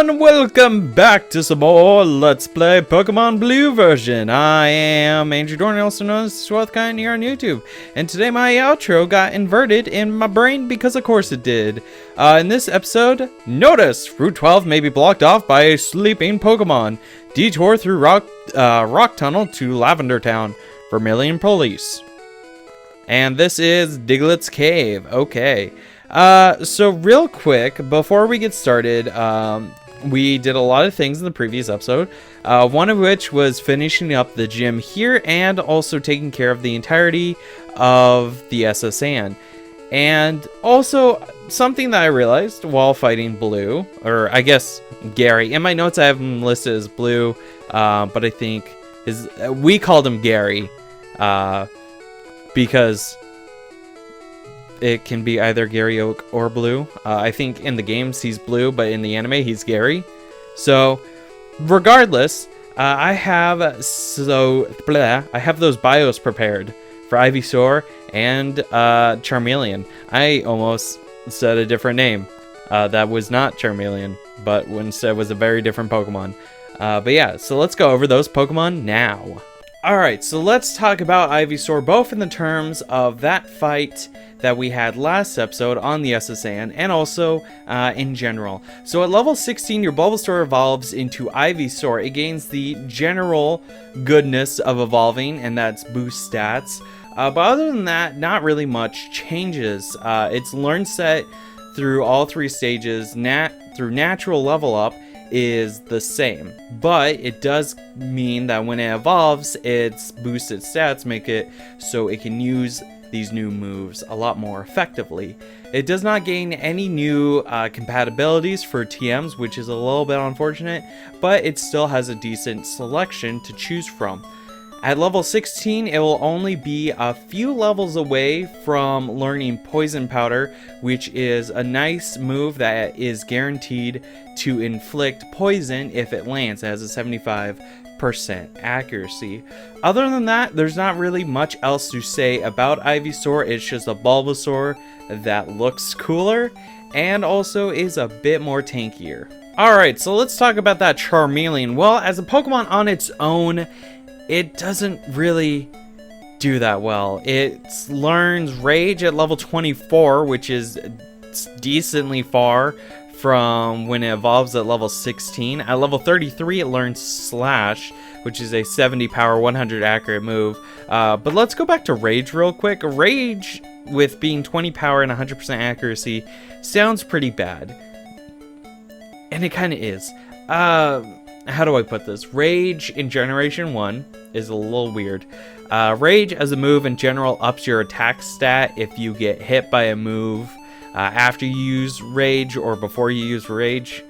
everyone, welcome back to some more Let's Play Pokemon Blue version. I am Andrew Dorn, also known as Swellthkind here on YouTube. And today my outro got inverted in my brain because of course it did. In this episode, notice Route 12 may be blocked off by a sleeping Pokemon. Detour through Rock Tunnel to Lavender Town. Vermilion Police. And this is Diglettz Cave. Okay. So real quick, before we get started, we did a lot of things in the previous episode, one of which was finishing up the gym here and also taking care of the entirety of the SSN. And also, something that I realized while fighting Blue, or I guess Gary, in my notes I have him listed as Blue, but I think we called him Gary, because it can be either Gary Oak or Blue. I think in the games he's Blue, but in the anime he's Gary. So, regardless, I have those bios prepared for Ivysaur and Charmeleon. I almost said a different name. That was not Charmeleon, but instead was a very different Pokemon. But yeah, so let's go over those Pokemon now. Alright, so let's talk about Ivysaur, both in the terms of that fight that we had last episode on the SSN, and also in general. So at level 16, your Bulbasaur evolves into Ivysaur. It gains the general goodness of evolving, and that's boost stats. But other than that, not really much changes. Its learn set through all three stages, through natural level up, is the same, but it does mean that when it evolves, its boosted stats make it so it can use these new moves a lot more effectively. It does not gain any new compatibilities for TMs, which is a little bit unfortunate, but it still has a decent selection to choose from. At level 16, it will only be a few levels away from learning Poison Powder, which is a nice move that is guaranteed to inflict poison if it lands. It has a 75% accuracy. Other than that, there's not really much else to say about Ivysaur. It's just a Bulbasaur that looks cooler and also is a bit more tankier. Alright, so let's talk about that Charmeleon. Well, as a Pokemon on its own, it doesn't really do that well. It learns Rage at level 24, which is decently far from when it evolves at level 16. At level 33, it learns Slash, which is a 70 power, 100 accurate move. But let's go back to Rage real quick. Rage, with being 20 power and 100% accuracy, sounds pretty bad. And it kind of is. How do I put this? Rage in Generation 1 is a little weird. Rage as a move in general ups your attack stat if you get hit by a move after you use Rage or before you use Rage.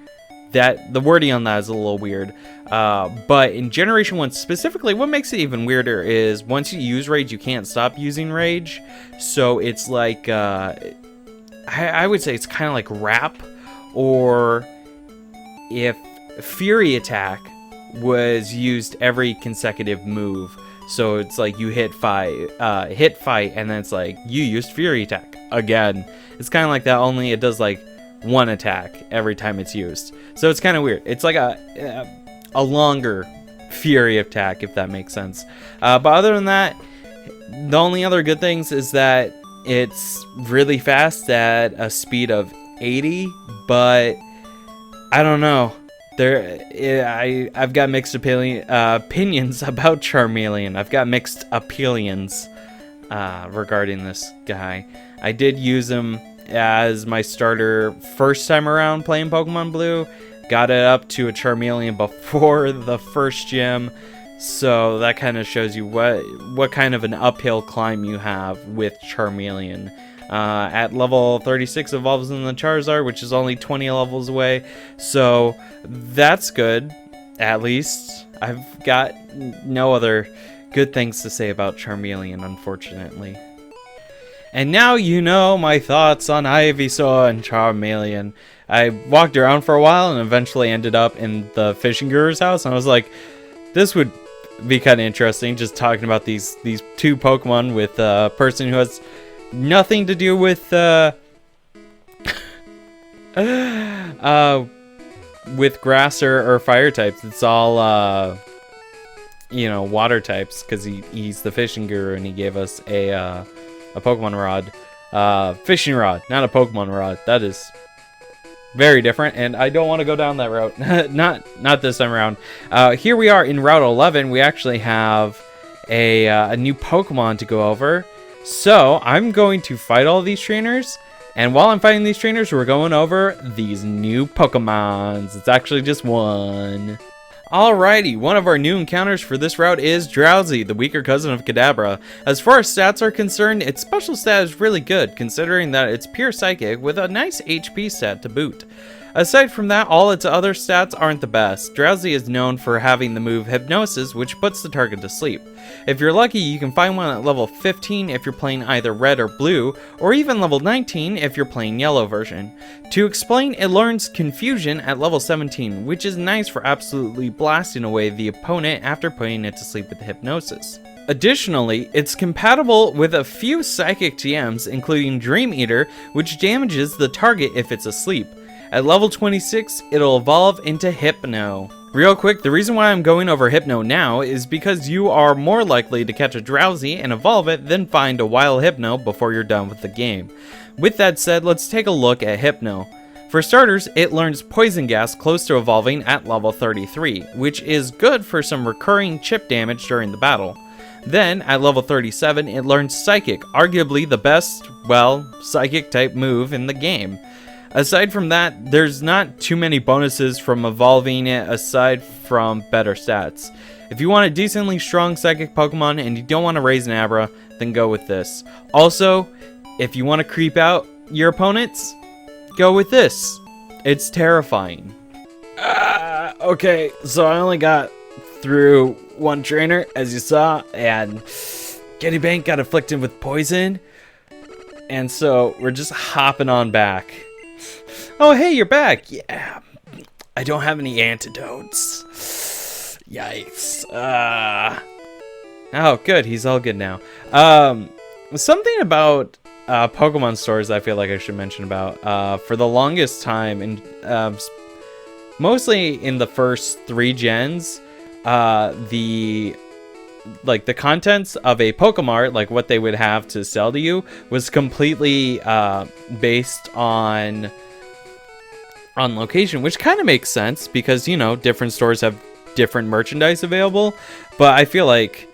The wording on that is a little weird. But in Generation 1 specifically, what makes it even weirder is once you use Rage, you can't stop using Rage. So it's like, I would say it's kind of like Wrap, or if Fury Attack was used every consecutive move. So it's like you hit fight, and then it's like you used Fury Attack again. It's kind of like that, only it does like one attack every time it's used. So it's kind of weird. It's like a longer Fury Attack, if that makes sense. But other than that, the only other good things is that it's really fast at a speed of 80, but I don't know. I've got mixed opinions about Charmeleon. I've got mixed opinions regarding this guy. I did use him as my starter first time around playing Pokemon Blue. Got it up to a Charmeleon before the first gym. So that kind of shows you what kind of an uphill climb you have with Charmeleon. At level 36 evolves in the Charizard, which is only 20 levels away, so that's good, at least. I've got no other good things to say about Charmeleon, unfortunately. And now you know my thoughts on Ivysaur and Charmeleon. I walked around for a while and eventually ended up in the fishing guru's house, and I was like, this would be kind of interesting, just talking about these two Pokemon with a person who has nothing to do with with grass or fire types. It's all, you know, water types, because he's the fishing guru and he gave us a Pokemon rod. Fishing rod, not a Pokemon rod. That is very different, and I don't want to go down that route. not this time around. Here we are in Route 11. We actually have a new Pokemon to go over. So I'm going to fight all these trainers, and while I'm fighting these trainers, we're going over these new Pokemons. It's actually just one. Alrighty, one of our new encounters for this route is Drowsy, the weaker cousin of Kadabra. As far as stats are concerned, its special stat is really good, considering that it's pure psychic with a nice HP stat to boot. Aside from that, all its other stats aren't the best. Drowsy is known for having the move Hypnosis, which puts the target to sleep. If you're lucky, you can find one at level 15 if you're playing either red or blue, or even level 19 if you're playing yellow version. To explain, it learns Confusion at level 17, which is nice for absolutely blasting away the opponent after putting it to sleep with Hypnosis. Additionally, it's compatible with a few psychic TMs, including Dream Eater, which damages the target if it's asleep. At level 26, it'll evolve into Hypno. Real quick, the reason why I'm going over Hypno now is because you are more likely to catch a Drowsy and evolve it than find a wild Hypno before you're done with the game. With that said, let's take a look at Hypno. For starters, it learns Poison Gas close to evolving at level 33, which is good for some recurring chip damage during the battle. Then, at level 37, it learns Psychic, arguably the best, well, Psychic type move in the game. Aside from that, there's not too many bonuses from evolving it aside from better stats. If you want a decently strong Psychic Pokemon and you don't want to raise an Abra, then go with this. Also, if you want to creep out your opponents, go with this. It's terrifying. Okay, so I only got through one trainer, as you saw, and Kittybank got afflicted with poison. And so we're just hopping on back. Oh, hey, you're back. Yeah, I don't have any antidotes. Yikes. Oh, good. He's all good now. Something about Pokemon stores I feel like I should mention about. For the longest time, and mostly in the first 3 gens, the contents of a Pokemart, like what they would have to sell to you, was completely based on location, which kind of makes sense because, you know, different stores have different merchandise available. But I feel like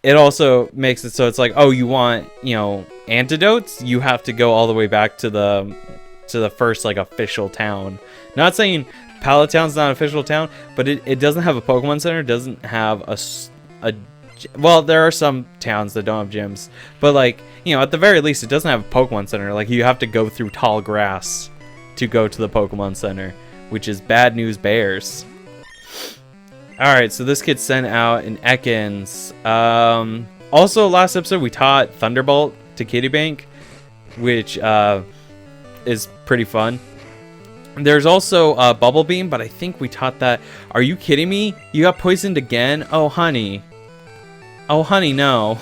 it also makes it so it's like, oh, you want, you know, antidotes, you have to go all the way back to the first, like, official town. Not saying Pallet Town's not an official town, but it doesn't have a Pokemon Center, doesn't have a well, there are some towns that don't have gyms, but, like, you know, at the very least, it doesn't have a Pokemon Center. Like, you have to go through tall grass to go to the Pokemon Center, which is bad news bears. Alright, so this kid sent out an Ekans. Also, last episode, we taught Thunderbolt to Kittybank, which is pretty fun. There's also Bubble Beam, but I think we taught that. Are you kidding me? You got poisoned again? Oh, honey. Oh, honey, no.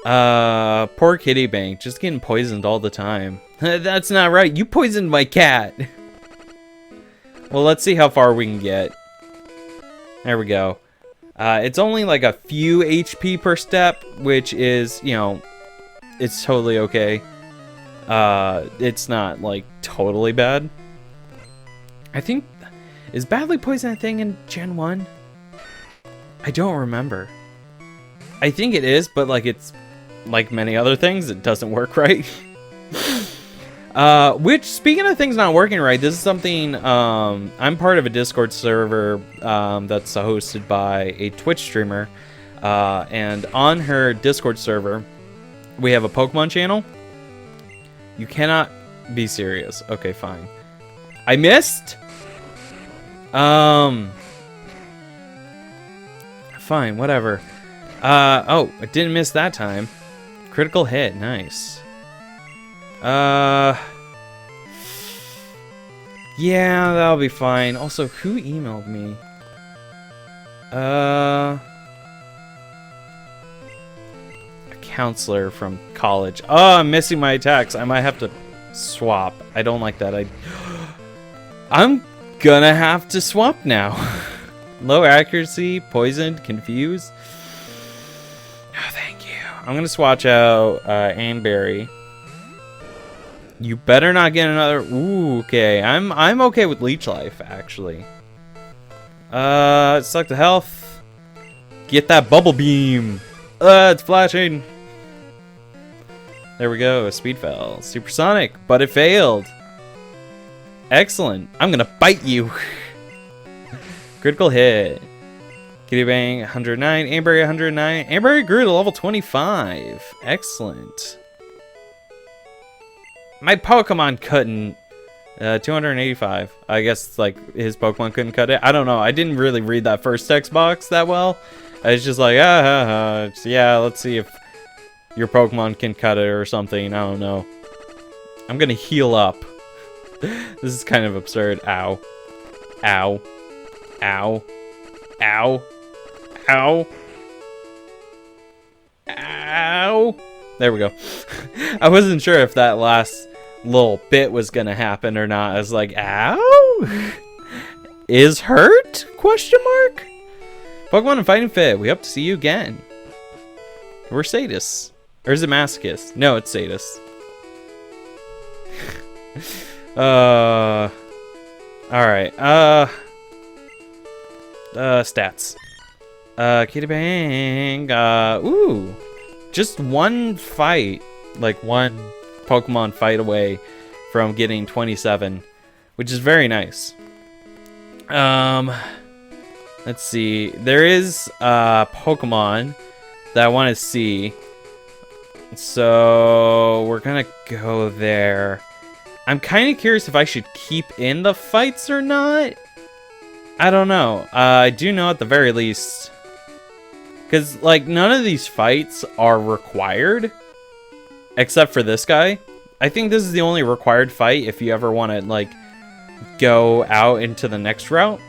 Poor Kittybank, just getting poisoned all the time. That's not right. You poisoned my cat. Well, let's see how far we can get. There we go. It's only like a few HP per step, which is, you know, it's totally okay. It's not, like, totally bad. I think... Is Badly Poisoned a thing in Gen 1? I don't remember. I think it is, but, like, it's... like many other things, it doesn't work right. Which, speaking of things not working right, this is something, I'm part of a Discord server, that's hosted by a Twitch streamer, and on her Discord server, we have a Pokemon channel. You cannot be serious. Okay, fine. I missed? Fine, whatever. Oh, I didn't miss that time. Critical hit, nice. Yeah, that'll be fine. Also, who emailed me? A counselor from college. Oh, I'm missing my attacks. I might have to swap. I don't like that. I'm gonna have to swap now. Low accuracy, poisoned, confused. Oh, thank you. I'm gonna swatch out Amberry. You better not get another. Ooh, okay. I'm okay with Leech Life actually. Suck the health. Get that bubble beam. It's flashing. There we go. Speed fell. Supersonic, but it failed. Excellent. I'm gonna bite you. Critical hit. Kitty Bang 109. Amberry 109. Amberry grew to level 25. Excellent. My Pokemon couldn't. 285. I guess like his Pokemon couldn't cut it. I don't know. I didn't really read that first text box that well. I was just like, yeah, let's see if your Pokemon can cut it or something. I don't know. I'm gonna heal up. This is kind of absurd. Ow. Ow. Ow. Ow. Ow. Ow. There we go. I wasn't sure if that last little bit was gonna happen or not. I was like, ow? Is hurt? Question mark? Pokemon and Fighting Fit, we hope to see you again. We're Sadis. Or is it Masochist? No, it's Sadis. Alright. Stats. Kitty Bang. Ooh. Just one fight. Like one Pokemon fight away from getting 27. Which is very nice. Let's see. There is Pokemon that I want to see. So we're gonna go there. I'm kind of curious if I should keep in the fights or not. I don't know. I do know at the very least. Because, like, none of these fights are required. Except for this guy. I think this is the only required fight if you ever want to, like, go out into the next route.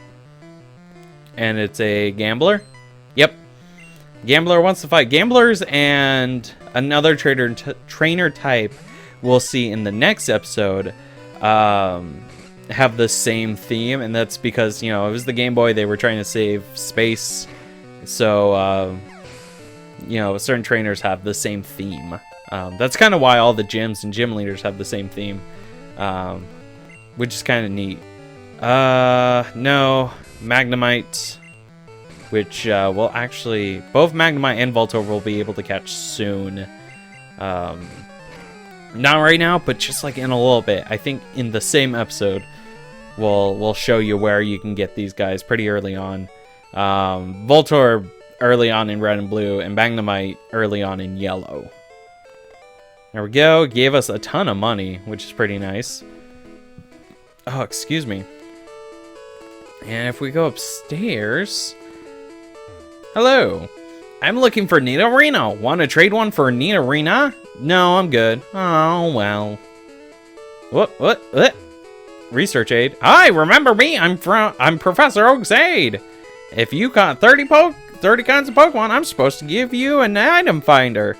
And it's a Gambler. Yep. Gambler wants to fight. Gamblers and another trainer type we'll see in the next episode have the same theme. And that's because, you know, it was the Game Boy. They were trying to save space. So, you know, certain trainers have the same theme. That's kind of why all the gyms and gym leaders have the same theme. Which is kind of neat. No. Magnemite, which will actually, both Magnemite and Voltorb will be able to catch soon. Not right now, but just like in a little bit. I think in the same episode, we'll show you where you can get these guys pretty early on. Voltorb early on in Red and Blue, and Magnemite early on in Yellow. There we go. Gave us a ton of money, which is pretty nice. Oh, excuse me. And if we go upstairs... Hello. I'm looking for Nidorino. Want to trade one for Nidorina? No, I'm good. Oh, well. What? Research aid. Hi, remember me? I'm Professor Oak's aide. If you caught 30 kinds of Pokemon, I'm supposed to give you an item finder.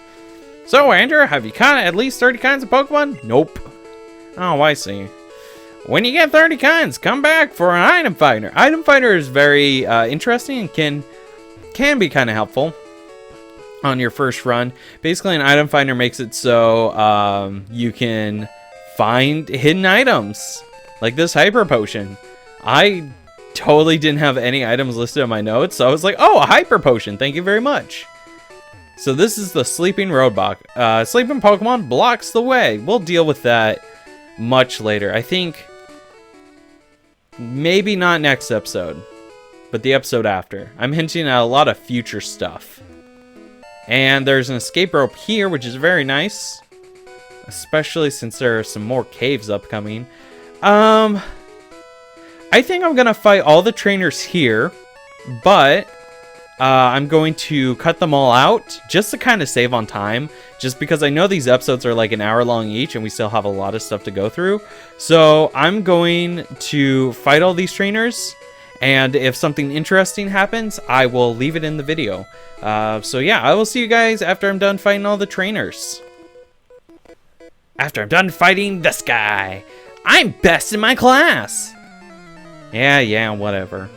So, Andrew, have you caught at least 30 kinds of Pokemon? Nope. Oh, I see. When you get 30 kinds, come back for an item finder. Item finder is very interesting and can be kind of helpful on your first run. Basically, an item finder makes it so you can find hidden items, like this Hyper Potion. I totally didn't have any items listed in my notes, so I was like, oh, a Hyper Potion, thank you very much. So this is the Sleeping Roadblock. Sleeping Pokemon blocks the way. We'll deal with that much later. I think maybe not next episode, but the episode after. I'm hinting at a lot of future stuff. And there's an escape rope here, which is very nice. Especially since there are some more caves upcoming. I think I'm going to fight all the trainers here, but I'm going to cut them all out just to kind of save on time, just because I know these episodes are like an hour long each and we still have a lot of stuff to go through. So I'm going to fight all these trainers, and if something interesting happens, I will leave it in the video. So yeah, I will see you guys after I'm done fighting all the trainers. After I'm done fighting this guy. I'm best in my class. Yeah, whatever.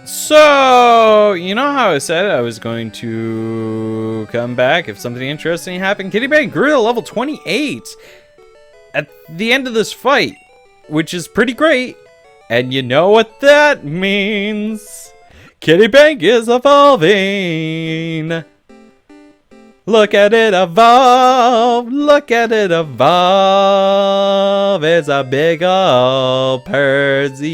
So, you know how I said I was going to come back if something interesting happened? Kitty Bang grew to level 28 at the end of this fight, which is pretty great. And you know what that means? Kitty Bang is evolving. Look at it evolve. Look at it evolve. It's a big ol' Persian.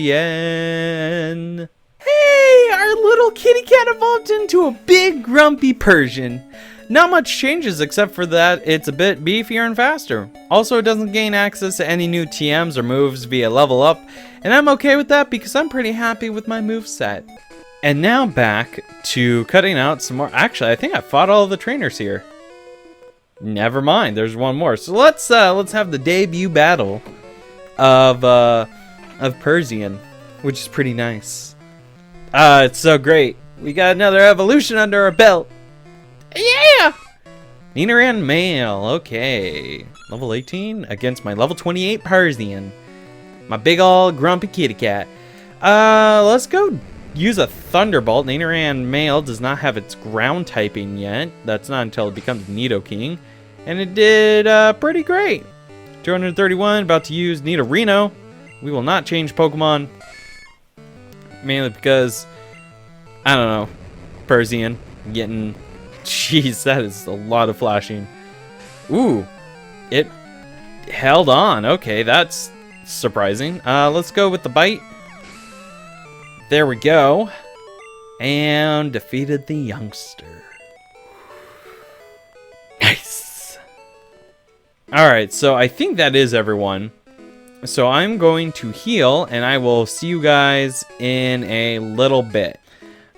Hey, our little kitty cat evolved into a big grumpy Persian. Not much changes except for that it's a bit beefier and faster. Also, it doesn't gain access to any new TMs or moves via level up, and I'm okay with that because I'm pretty happy with my moveset. And now back to cutting out some more. Actually, I think I fought all of the trainers here. Never mind, there's one more. So let's have the debut battle of Persian, which is pretty nice. It's so great. We got another evolution under our belt. Yeah! Nidoran male. Okay. Level 18 against my level 28 Persian. My big ol' grumpy kitty cat. Let's go use a Thunderbolt. Nidoran male does not have its ground typing yet. That's not until it becomes Nidoking. And it did pretty great. 231, about to use Nidorino. We will not change Pokemon. Mainly because, I don't know, Persian getting, jeez, that is a lot of flashing. Ooh, it held on. Okay, that's surprising. Let's go with the bite. There we go. And defeated the youngster. Nice. Alright, so I think that is everyone. So I'm going to heal, and I will see you guys in a little bit.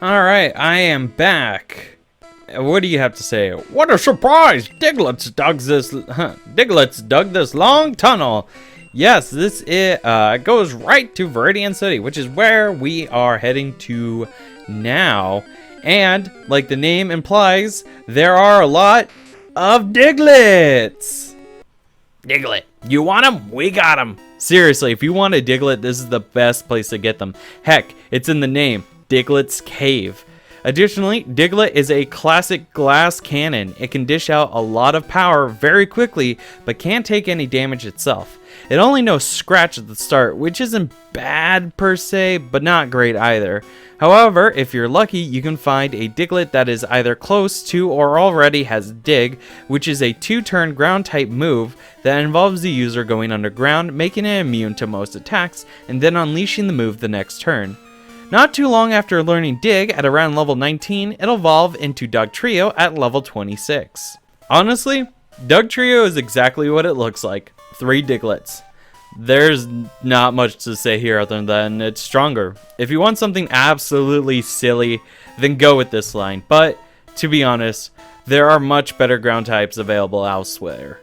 Alright, I am back. What do you have to say? What a surprise! Diglettz dug this long tunnel. Yes, this goes right to Viridian City, which is where we are heading to now. And, like the name implies, there are a lot of Diglettz. Diglett, you want them? We got them. Seriously, if you want a Diglett, this is the best place to get them. Heck, it's in the name, Diglettz Cave. Additionally, Diglett is a classic glass cannon. It can dish out a lot of power very quickly, but can't take any damage itself. It only knows Scratch at the start, which isn't bad per se, but not great either. However, if you're lucky, you can find a Diglett that is either close to or already has Dig, which is a 2-turn ground type move that involves the user going underground, making it immune to most attacks, and then unleashing the move the next turn. Not too long after learning Dig, at around level 19, it'll evolve into Dugtrio at level 26. Honestly, Dugtrio is exactly what it looks like. 3 Digletts. There's not much to say here other than it's stronger. If you want something absolutely silly, then go with this line. But, to be honest, there are much better ground types available elsewhere.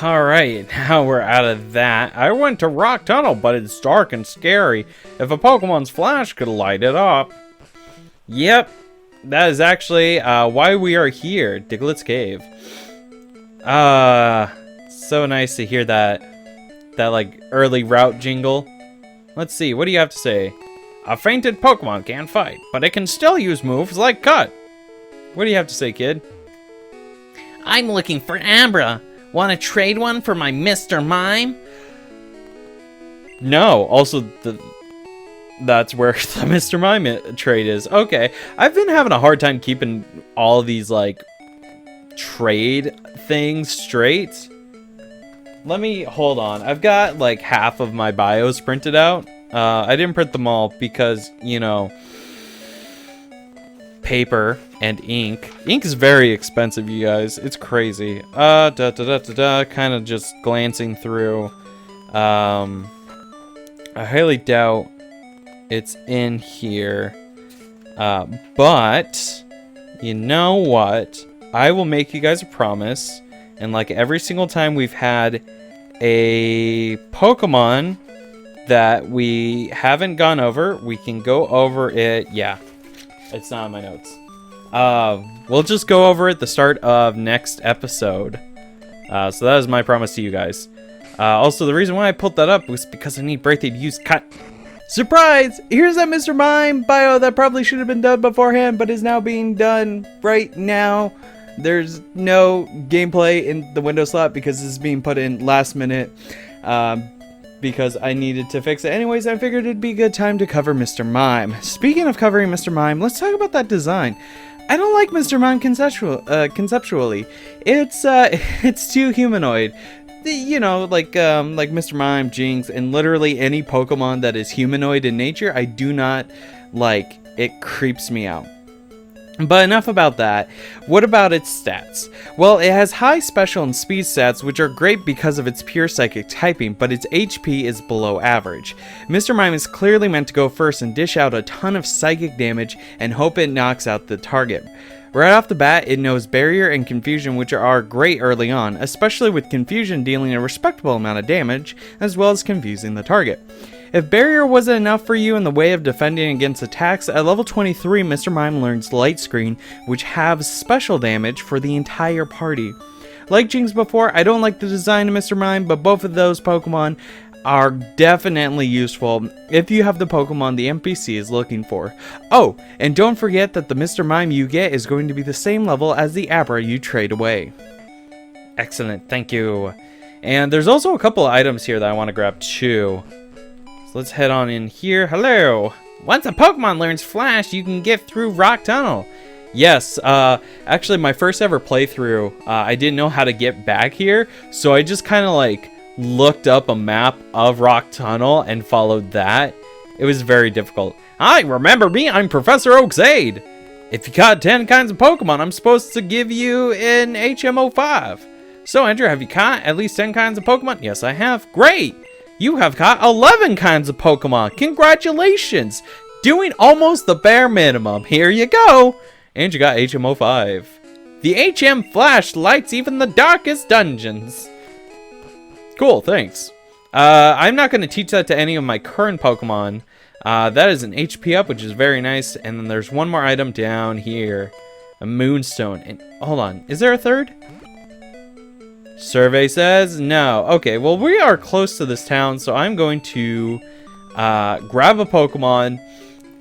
Alright, now we're out of that. I went to Rock Tunnel, but it's dark and scary. If a Pokemon's flash could light it up. Yep, that is actually why we are here, Diglettz Cave. So nice to hear that like early route jingle. Let's see, what do you have to say? A fainted Pokemon can't fight, but it can still use moves like Cut. What do you have to say, kid? I'm looking for Abra. Want to trade one for my Mr. Mime? No, also that's where the Mr. Mime trade is. Okay, I've been having a hard time keeping all of these like trade things straight. Let me hold on. I've got like half of my bios printed out. I didn't print them all because, you know, paper and ink. Ink is very expensive, you guys. It's crazy. Kind of just glancing through. I highly doubt it's in here. But you know what? I will make you guys a promise. And like every single time we've had a Pokemon that we haven't gone over, we can go over it. Yeah. It's not in my notes. We'll just go over at the start of next episode. So that is my promise to you guys. Also, the reason why I pulled that up was because I need birthday to use cut. Surprise! Here's that Mr. Mime bio that probably should have been done beforehand, but is now being done right now. There's no gameplay in the window slot because this is being put in last minute. Because I needed to fix it. Anyways, I figured it'd be a good time to cover Mr. Mime. Speaking of covering Mr. Mime, let's talk about that design. I don't like Mr. Mime conceptually. It's too humanoid. You know, like Mr. Mime, Jinx, and literally any Pokemon that is humanoid in nature, I do not like. It creeps me out. But enough about that. What about its stats? Well, it has high special and speed stats, which are great because of its pure psychic typing, but its HP is below average. Mr. Mime is clearly meant to go first and dish out a ton of psychic damage and hope it knocks out the target. Right off the bat, it knows Barrier and Confusion, which are great early on, especially with Confusion dealing a respectable amount of damage, as well as confusing the target. If Barrier wasn't enough for you in the way of defending against attacks, at level 23, Mr. Mime learns Light Screen, which halves special damage for the entire party. Like Jinx before, I don't like the design of Mr. Mime, but both of those Pokemon are definitely useful if you have the Pokemon the NPC is looking for. Oh, and don't forget that the Mr. Mime you get is going to be the same level as the Abra you trade away. Excellent, thank you. And there's also a couple of items here that I want to grab too. Let's head on in here. Hello! Once a Pokemon learns Flash, you can get through Rock Tunnel. Yes, actually my first ever playthrough, I didn't know how to get back here, so I just kind of like looked up a map of Rock Tunnel and followed that. It was very difficult. Hi, remember me? I'm Professor Oak's aide. If you caught 10 kinds of Pokemon, I'm supposed to give you an HMO5. So, Andrew, have you caught at least 10 kinds of Pokemon? Yes, I have. Great! You have caught 11 kinds of Pokemon. Congratulations! Doing almost the bare minimum. Here you go. And you got HMO5. The HM Flash lights even the darkest dungeons. Cool, thanks. I'm not going to teach that to any of my current Pokemon. That is an HP up, which is very nice. And then there's one more item down here. A Moonstone. And hold on, is there a third? Survey says no. Okay, well, we are close to this town, so I'm going to grab a Pokemon,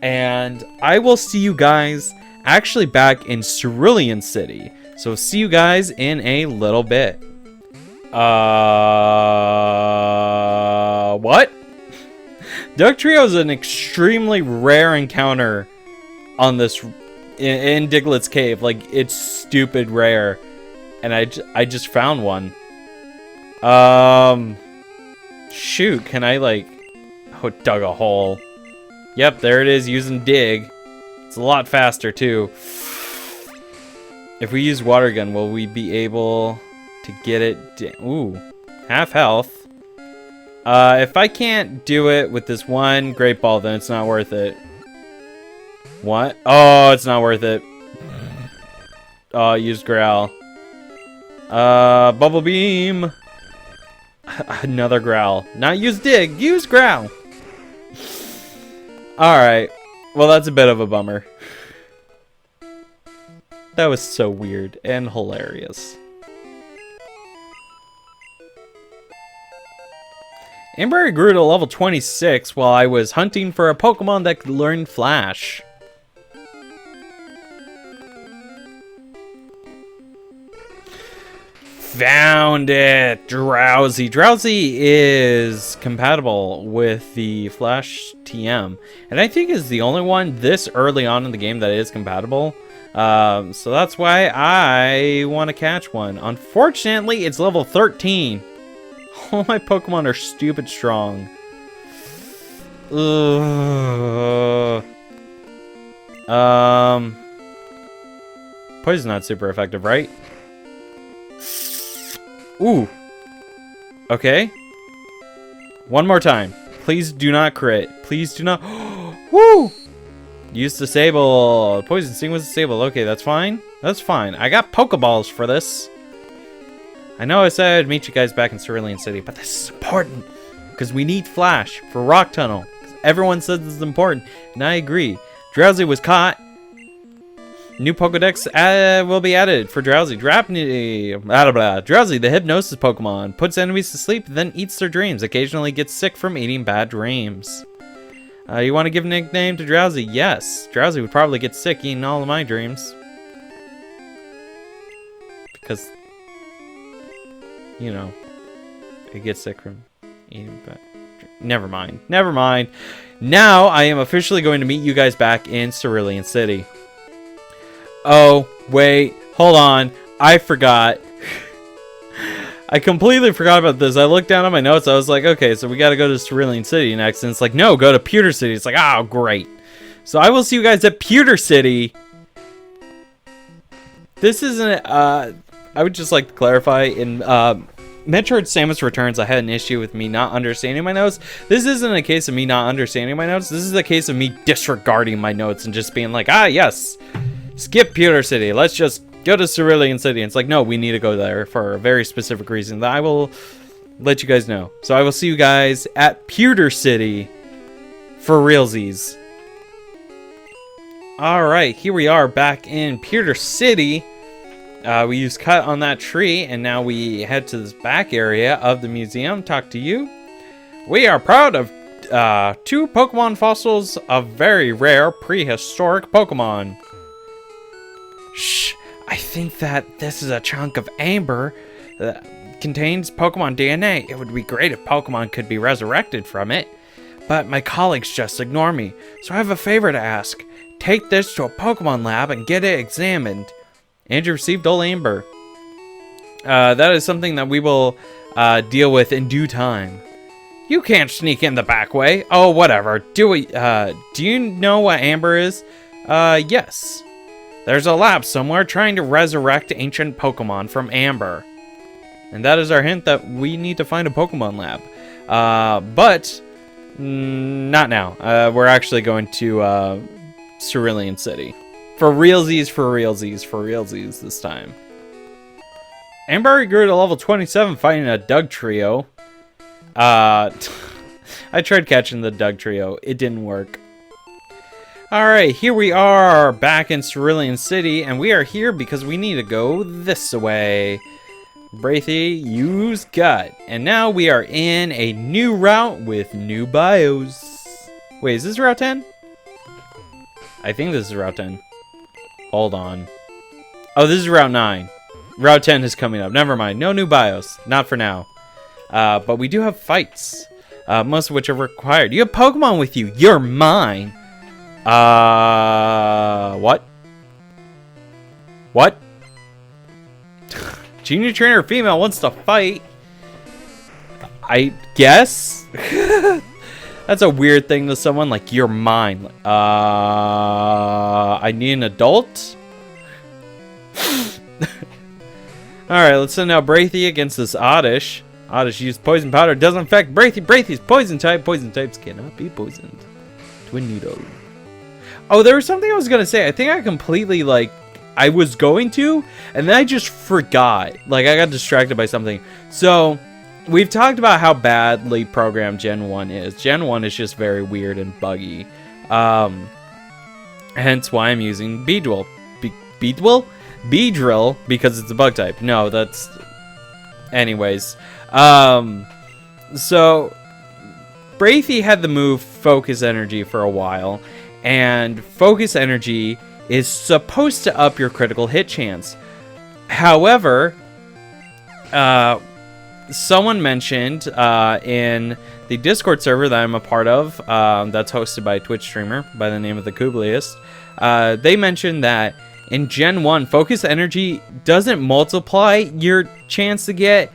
and I will see you guys actually back in Cerulean City. So see you guys in a little bit. What? Dugtrio is an extremely rare encounter on this in Diglettz Cave. Like, it's stupid rare. And I just found one. Shoot, can I like... Oh, dug a hole. Yep, there it is, using dig. It's a lot faster too. If we use water gun, will we be able to get it? Ooh, half health. If I can't do it with this one great ball, then it's not worth it. What? Oh, it's not worth it. Oh, I used growl. Bubble beam. Another growl. Not use dig, use growl. Alright. Well, that's a bit of a bummer. That was so weird and hilarious. Amberry grew to level 26 while I was hunting for a Pokemon that could learn Flash. Found it! Drowsy. Drowsy is compatible with the Flash TM. And I think is the only one this early on in the game that is compatible. So that's why I want to catch one. Unfortunately, it's level 13. All my Pokemon are stupid strong. Poison's not super effective, right? Ooh. Okay. One more time. Please do not crit. Please do not. Woo! Use disable. Poison Sting was disabled. Okay, that's fine. That's fine. I got Pokeballs for this. I know I said I'd meet you guys back in Cerulean City, but this is important. Because we need Flash for Rock Tunnel. Everyone says this is important, and I agree. Drowsy was caught. New Pokedex will be added for Drowsy. Drowsy, the hypnosis Pokemon, puts enemies to sleep, then eats their dreams. Occasionally gets sick from eating bad dreams. You want to give a nickname to Drowsy? Yes. Drowsy would probably get sick eating all of my dreams. Because, you know, it gets sick from eating bad dreams. Never mind. Never mind. Now I am officially going to meet you guys back in Cerulean City. Oh, wait, hold on. I forgot. I completely forgot about this. I looked down at my notes. I was like, okay, so we got to go to Cerulean City next. And it's like, no, go to Pewter City. It's like, oh, great. So I will see you guys at Pewter City. This isn't, I would just like to clarify, in Metroid Samus Returns, I had an issue with me not understanding my notes. This isn't a case of me not understanding my notes. This is a case of me disregarding my notes and just being like, ah, yes. Skip Pewter City. Let's just go to Cerulean City. And it's like, no, we need to go there for a very specific reason that I will let you guys know. So I will see you guys at Pewter City for realsies. Alright, here we are back in Pewter City. We used cut on that tree, and now we head to this back area of the museum. Talk to you. We are proud of 2 Pokemon fossils of very rare prehistoric Pokemon. Shh, I think that this is a chunk of amber that contains Pokemon DNA. It would be great if Pokemon could be resurrected from it. But my colleagues just ignore me, so I have a favor to ask. Take this to a Pokemon lab and get it examined. And you received all amber. That is something that we will deal with in due time. You can't sneak in the back way. Oh, whatever. Do you know what amber is? Yes. There's a lab somewhere trying to resurrect ancient Pokemon from amber. And that is our hint that we need to find a Pokemon lab. But not now. We're actually going to Cerulean City. For realsies this time. Amber grew to level 27 fighting a Doug trio. I tried catching the Doug trio. It didn't work. Alright, here we are back in Cerulean City, and we are here because we need to go this way. Braithy, use gut. And now we are in a new route with new bios. Wait, is this Route 10? I think this is Route 10. Hold on. Oh, this is Route 9. Route 10 is coming up. Never mind. No new bios. Not for now. But we do have fights. Most of which are required. You have Pokemon with you. You're mine. What? What? Junior trainer female wants to fight. I guess? That's a weird thing to someone, like, you're mine. I need an adult? Alright, let's send out Braithy against this Oddish. Oddish used poison powder. Doesn't affect Braithy. Braithy's poison type. Poison types cannot be poisoned. Twin needle. Oh, there was something I was gonna say. I think I completely, like, I was going to, and then I just forgot. Like, I got distracted by something. So, we've talked about how badly programmed Gen 1 is. Gen 1 is just very weird and buggy. Hence why I'm using Beedrill. Beedrill? Beedrill, because it's a bug type. No, that's... Anyways. So, Braithy had the move Focus Energy for a while, and Focus Energy is supposed to up your critical hit chance. However, someone mentioned in the Discord server that I'm a part of, that's hosted by a Twitch streamer by the name of the Kubliest, they mentioned that in Gen 1, Focus Energy doesn't multiply your chance to get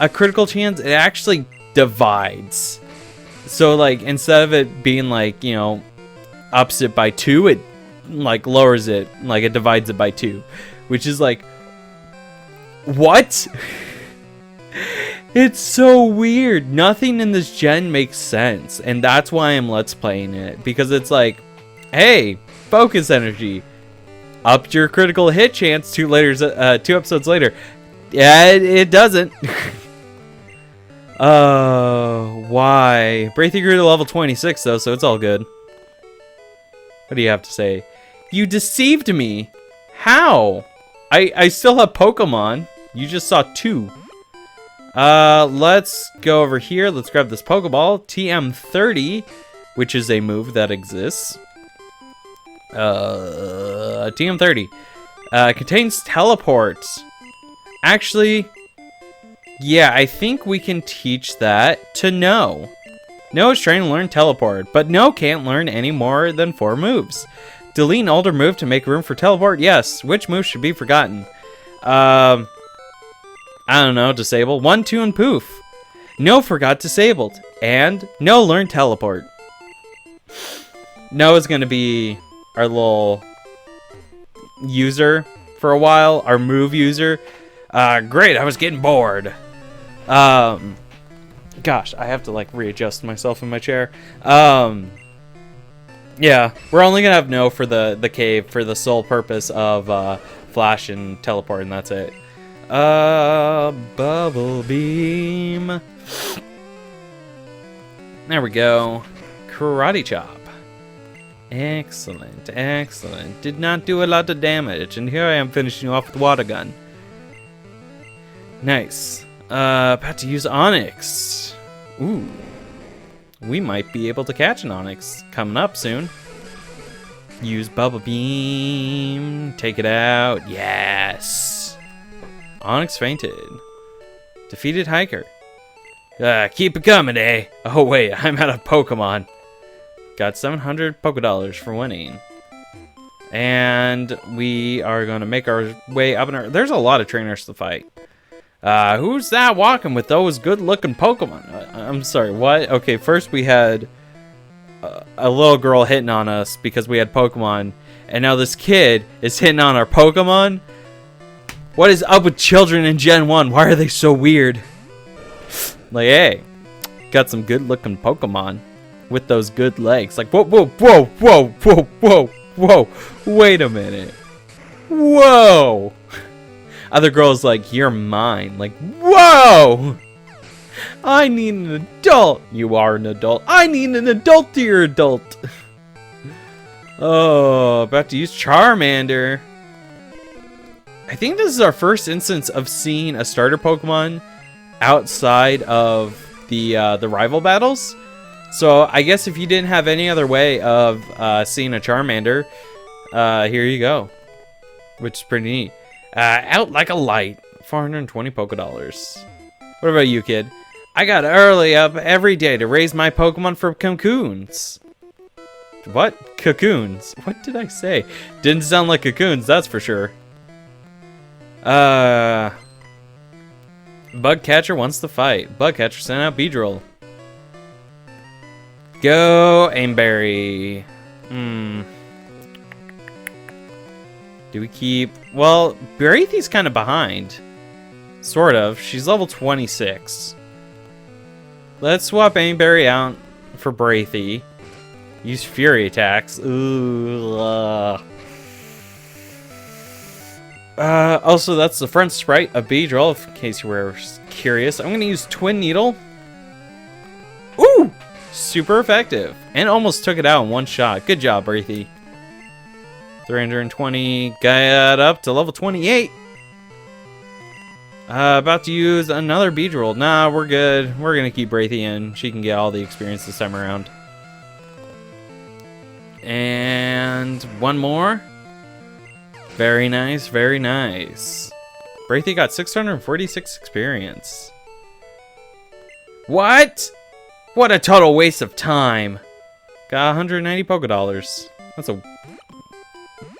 a critical chance, it actually divides. So, like, instead of it being, like, you know, ups it by 2, it, like, lowers it, like, it divides it by 2. Which is, like, what? It's so weird. Nothing in this gen makes sense. And that's why I'm Let's Playing it. Because it's like, hey, Focus Energy. Upped your critical hit chance 2 episodes later. Yeah, it doesn't. Why? Braithy grew to level 26 though, so it's all good. What do you have to say? You deceived me. How? I still have Pokemon. You just saw 2. Let's go over here. Let's grab this Pokeball. TM30, which is a move that exists. TM30. Contains teleport. Actually, yeah, I think we can teach that to No. No is trying to learn teleport, but No can't learn any more than 4 moves. Delete an older move to make room for teleport? Yes. Which move should be forgotten? I don't know. Disable. 1, 2, and poof. No forgot disabled. And No learned teleport. No is going to be our little user for a while. Our move user. Great. I was getting bored. Gosh, I have to like readjust myself in my chair. Yeah, we're only gonna have No for the cave for the sole purpose of flash and teleport, and that's it. Bubble beam. There we go. Karate chop. Excellent, excellent. Did not do a lot of damage, and here I am finishing off with water gun. Nice. About to use Onix. Ooh. We might be able to catch an Onix coming up soon. Use Bubble Beam. Take it out. Yes. Onix fainted. Defeated Hiker. Keep it coming, eh? Oh, wait. I'm out of Pokemon. Got 700 Pokedollars for winning. And we are going to make our way up in our... There's a lot of trainers to fight. Who's that walking with those good-looking Pokemon? I'm sorry, what? Okay, first we had a little girl hitting on us because we had Pokemon, and now this kid is hitting on our Pokemon? What is up with children in Gen 1? Why are they so weird? Like, hey, got some good-looking Pokemon with those good legs. Like, whoa, whoa, whoa, whoa, whoa, whoa, whoa. Wait a minute. Whoa. Other girls like, you're mine. Like, whoa! I need an adult. You are an adult. I need an adult to your adult. Oh, about to use Charmander. I think this is our first instance of seeing a starter Pokemon outside of the rival battles. So I guess if you didn't have any other way of seeing a Charmander, here you go. Which is pretty neat. Out like a light. 420 Pokedollars. What about you, kid? I got early up every day to raise my Pokemon from cocoons. What? Cocoons? What did I say? Didn't sound like cocoons, that's for sure. Bugcatcher wants to fight. Bugcatcher sent out Beedrill. Go, Aimberry. Do we keep... Well, Braithy's kind of behind. Sort of. She's level 26. Let's swap Aimberry out for Braithy. Use Fury attacks. Ooh. Also, that's the front sprite of Beedrill, in case you were curious. I'm going to use Twin Needle. Ooh! Super effective. And almost took it out in one shot. Good job, Braithy. 320, got up to level 28. About to use another Beedrill. Nah, we're good. We're gonna keep Braithy in. She can get all the experience this time around. And one more. Very nice, very nice. Braithy got 646 experience. What? What a total waste of time. Got 190 Pokedollars. That's a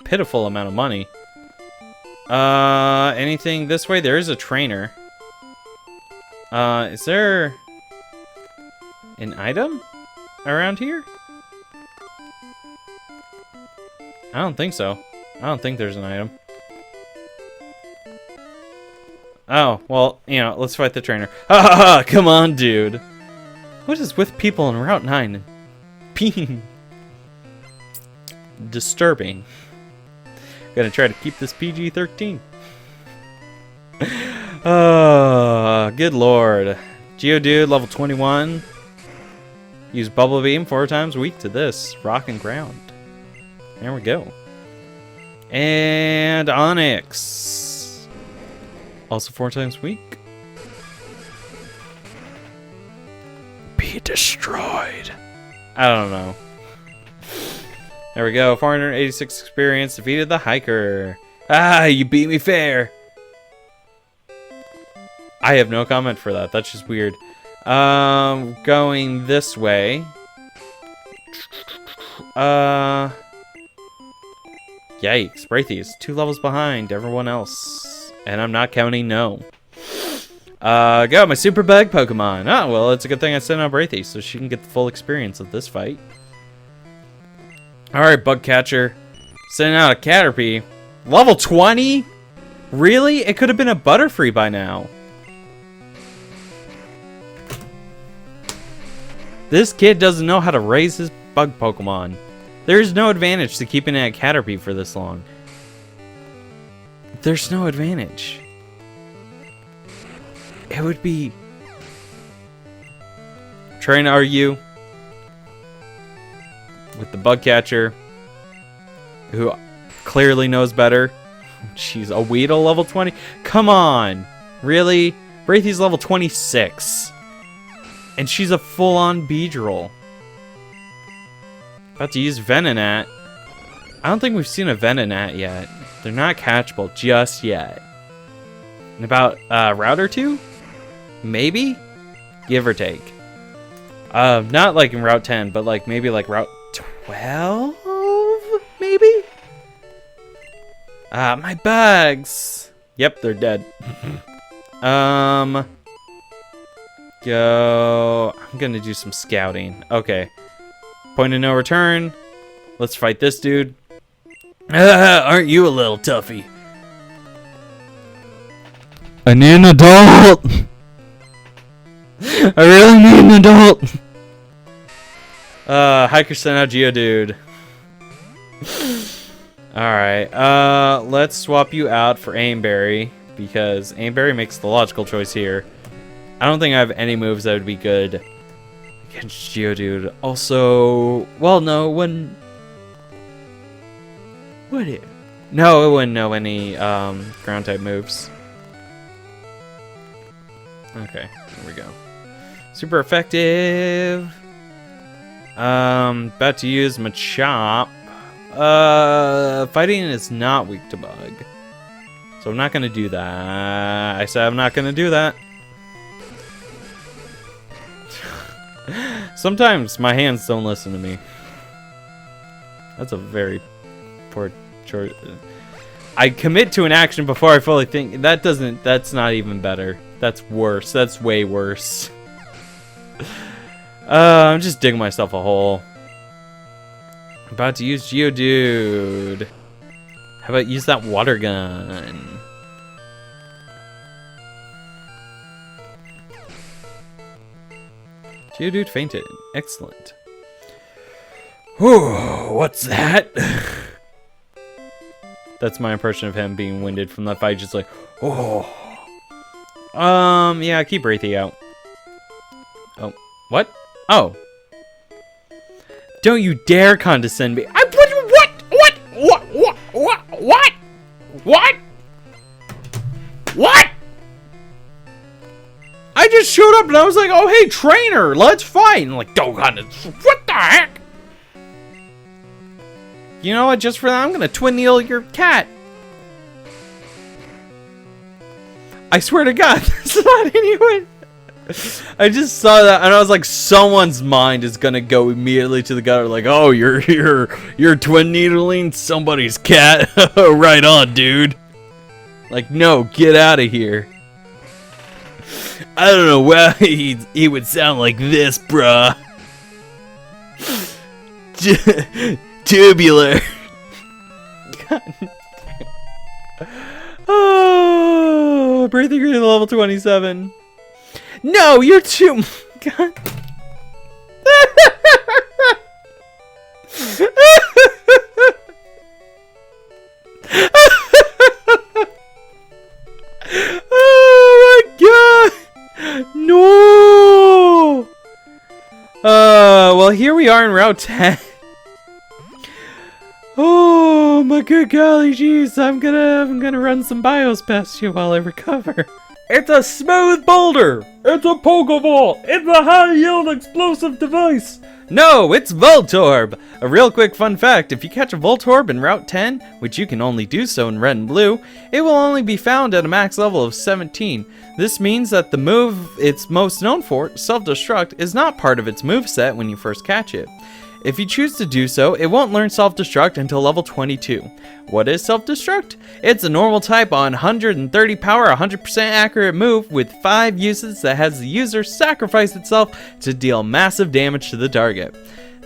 pitiful amount of money. Anything this way? There is a trainer. Is there an item around here? I don't think so. I don't think there's an item. Oh, well, you know, let's fight the trainer. Ha! Come on, dude. What is with people in Route 9? Ping. Disturbing. Gonna try to keep this PG-13. Good lord. Geodude, level 21. Use Bubble Beam 4 times a week to this. Rock and Ground. There we go. And Onix. Also 4 times a week. Be destroyed. I don't know. There we go. 486 experience. Defeated the hiker. Ah, you beat me fair. I have no comment for that. That's just weird. Going this way. Yikes. Braithy is 2 levels behind everyone else. And I'm not counting no. Go, my super bug Pokemon. Oh, well, it's a good thing I sent out Braithy so she can get the full experience of this fight. Alright, bug catcher. Sending out a Caterpie. Level 20? Really? It could have been a Butterfree by now. This kid doesn't know how to raise his bug Pokemon. There's no advantage to keeping it a Caterpie for this long. There's no advantage. It would be... Trying to argue with the bug catcher, who clearly knows better. She's a Weedle level 20. Come on, really? Braithy's level 26, and she's a full-on Beedrill. About to use Venonat. I don't think we've seen a Venonat yet. They're not catchable just yet. In about a route or two, maybe, give or take. Not like in Route 10, but like maybe like Route 12, maybe? My bugs. Yep, they're dead. Go. I'm gonna do some scouting. Okay. Point of no return. Let's fight this dude. Aren't you a little toughy? I need an adult. I really need an adult. Hiker sent out Geodude. Alright, let's swap you out for Aimberry, because Aimberry makes the logical choice here. I don't think I have any moves that would be good against Geodude. Also, well, no, it wouldn't... Would it? No, it wouldn't know any, ground-type moves. Okay, here we go. Super effective. About to use Machop. Fighting is not weak to bug, so I'm not gonna do that. I said I'm not gonna do that. Sometimes my hands don't listen to me. That's a very poor choice. I commit to an action before I fully think. That's not even better. That's worse. That's way worse. I'm just digging myself a hole. About to use Geodude. How about use that water gun? Geodude fainted. Excellent. Whew, what's that? That's my impression of him being winded from that fight. Just like, oh. Yeah, keep Braithy out. Oh, what? Oh. Don't you dare condescend me. What? I just showed up and I was like, oh, hey, trainer, let's fight. And like, don't condescend. What the heck? You know what? Just for that, I'm going to twin needle your cat. I swear to God, that's not anyone. I just saw that and I was like, someone's mind is gonna go immediately to the gutter, like, oh, you're twin needling somebody's cat. Right on, dude. Like, no, get out of here. I don't know why he would sound like this, bruh. Tubular. God. Oh, breathing green level 27. No, you're too... God. Oh my God. No. Well, here we are in Route 10. Oh my good golly jeez, I'm gonna run some bios past you while I recover. It's a smooth boulder! It's a Pokeball! It's a high-yield explosive device! No, it's Voltorb! A real quick fun fact, if you catch a Voltorb in Route 10, which you can only do so in Red and Blue, it will only be found at a max level of 17. This means that the move it's most known for, Self-Destruct, is not part of its moveset when you first catch it. If you choose to do so, it won't learn Self-Destruct until level 22. What is Self-Destruct? It's a normal type on 130 power, 100% accurate move with 5 uses that has the user sacrifice itself to deal massive damage to the target.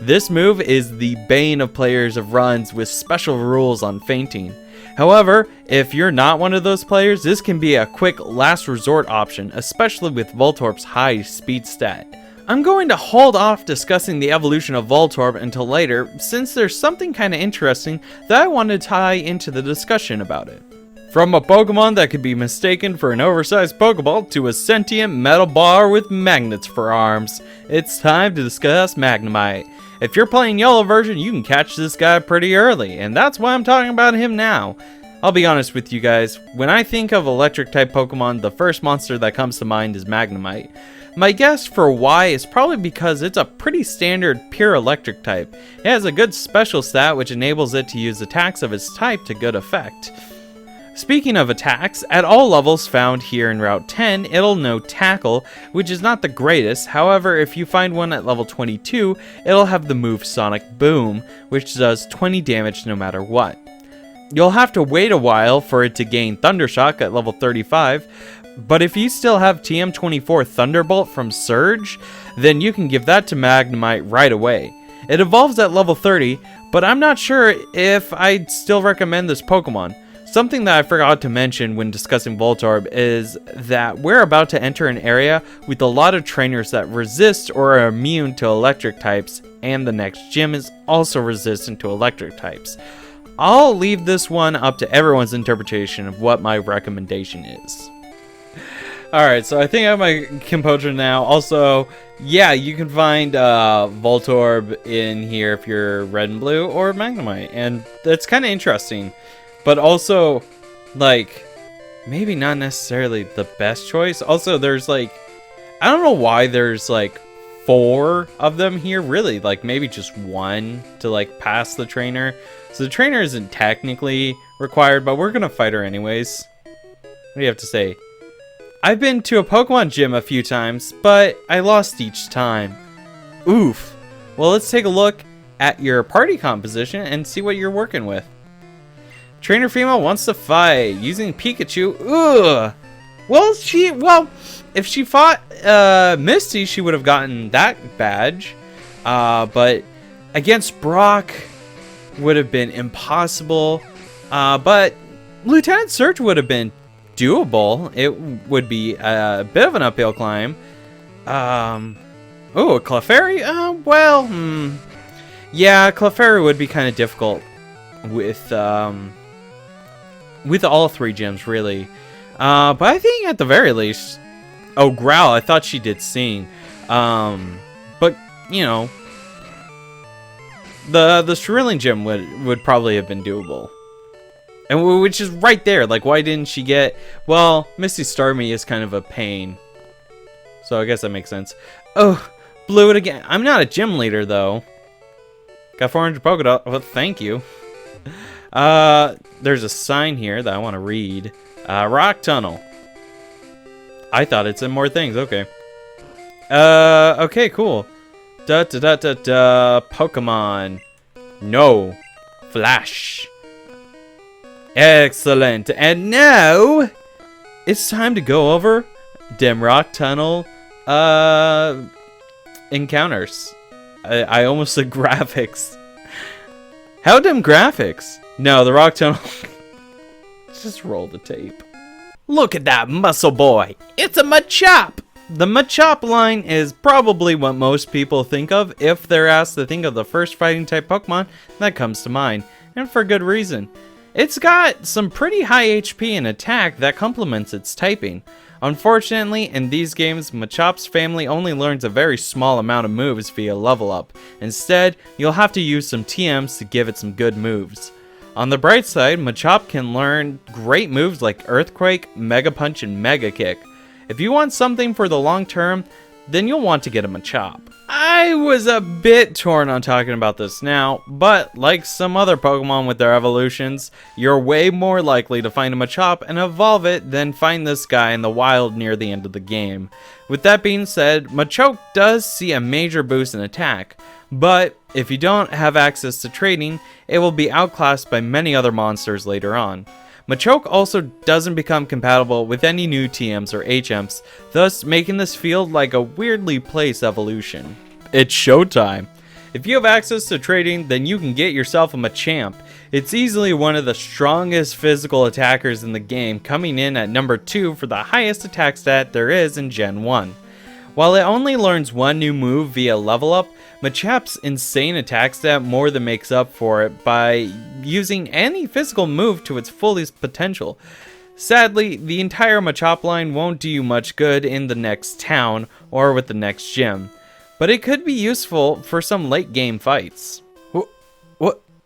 This move is the bane of players of runs with special rules on fainting. However, if you're not one of those players, this can be a quick last resort option, especially with Voltorb's high speed stat. I'm going to hold off discussing the evolution of Voltorb until later, since there's something kinda interesting that I want to tie into the discussion about it. From a Pokemon that could be mistaken for an oversized Pokeball to a sentient metal bar with magnets for arms, it's time to discuss Magnemite. If you're playing Yellow version, you can catch this guy pretty early, and that's why I'm talking about him now. I'll be honest with you guys, when I think of electric type Pokemon, the first monster that comes to mind is Magnemite. My guess for why is probably because it's a pretty standard pure electric type. It has a good special stat which enables it to use attacks of its type to good effect. Speaking of attacks, at all levels found here in Route 10, it'll know Tackle, which is not the greatest. However, if you find one at level 22, it'll have the move Sonic Boom, which does 20 damage no matter what. You'll have to wait a while for it to gain Thundershock at level 35, but if you still have TM24 Thunderbolt from Surge, then you can give that to Magnemite right away. It evolves at level 30, but I'm not sure if I'd still recommend this Pokemon. Something that I forgot to mention when discussing Voltorb is that we're about to enter an area with a lot of trainers that resist or are immune to electric types, and the next gym is also resistant to electric types. I'll leave this one up to everyone's interpretation of what my recommendation is. Alright, so I think I have my composure now. Also, yeah, you can find Voltorb in here if you're Red and Blue or Magnemite, and that's kind of interesting. But also, like, maybe not necessarily the best choice. Also, there's like, I don't know why there's like 4 of them here, really. Like, maybe just 1 to like pass the trainer. So the trainer isn't technically required, but we're gonna fight her anyways. What do you have to say? I've been to a Pokemon gym a few times, but I lost each time. Oof. Well, let's take a look at your party composition and see what you're working with. Trainer female wants to fight using Pikachu. Ugh. Well, if she fought Misty, she would have gotten that badge. But against Brock would have been impossible. But Lieutenant Surge would have been doable. It would be a bit of an uphill climb. Oh, a Clefairy? Yeah, Clefairy would be kind of difficult with all 3 gyms, really. But I think at the very least, oh, Growl, I thought she did Sing. But, you know, the Cerulean gym would probably have been doable. And which is right there. Like, why didn't she get... Well, Misty Starmie is kind of a pain. So I guess that makes sense. Oh, blew it again. I'm not a gym leader, though. Got 400 Pokédol. Well, thank you. There's a sign here that I want to read. Rock Tunnel. I thought it said more things. Okay. Okay, cool. Pokemon. No. Flash. Excellent. And now it's time to go over them Rock Tunnel encounters. I almost said graphics. How them graphics? No, the Rock Tunnel. Just roll the tape. Look at that muscle boy. It's a Machop. The Machop line is probably what most people think of if they're asked to think of the first fighting type Pokemon that comes to mind, and for good reason. It's got some pretty high HP and attack that complements its typing. Unfortunately, in these games, Machop's family only learns a very small amount of moves via level up. Instead, you'll have to use some TMs to give it some good moves. On the bright side, Machop can learn great moves like Earthquake, Mega Punch, and Mega Kick. If you want something for the long term, then you'll want to get a Machop. I was a bit torn on talking about this now, but like some other Pokemon with their evolutions, you're way more likely to find a Machop and evolve it than find this guy in the wild near the end of the game. With that being said, Machop does see a major boost in attack, but if you don't have access to trading, it will be outclassed by many other monsters later on. Machop also doesn't become compatible with any new TMs or HMs, thus making this field like a weirdly placed evolution. It's showtime! If you have access to trading, then you can get yourself a Machamp. It's easily one of the strongest physical attackers in the game, coming in at number 2 for the highest attack stat there is in Gen 1. While it only learns one new move via level up, Machop's insane attack stat more than makes up for it by using any physical move to its fullest potential. Sadly, the entire Machop line won't do you much good in the next town or with the next gym, but it could be useful for some late game fights.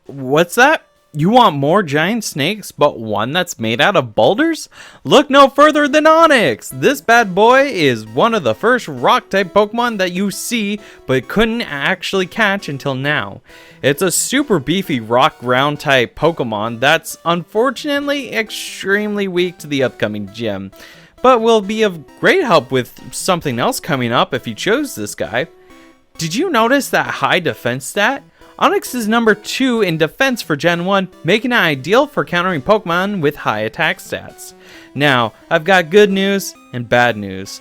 What's that? You want more giant snakes, but one that's made out of boulders? Look no further than Onix! This bad boy is one of the first rock-type Pokemon that you see, but couldn't actually catch until now. It's a super beefy rock ground-type Pokemon that's unfortunately extremely weak to the upcoming gym, but will be of great help with something else coming up if you chose this guy. Did you notice that high defense stat? Onix is number 2 in defense for Gen 1, making it ideal for countering Pokemon with high attack stats. Now, I've got good news and bad news.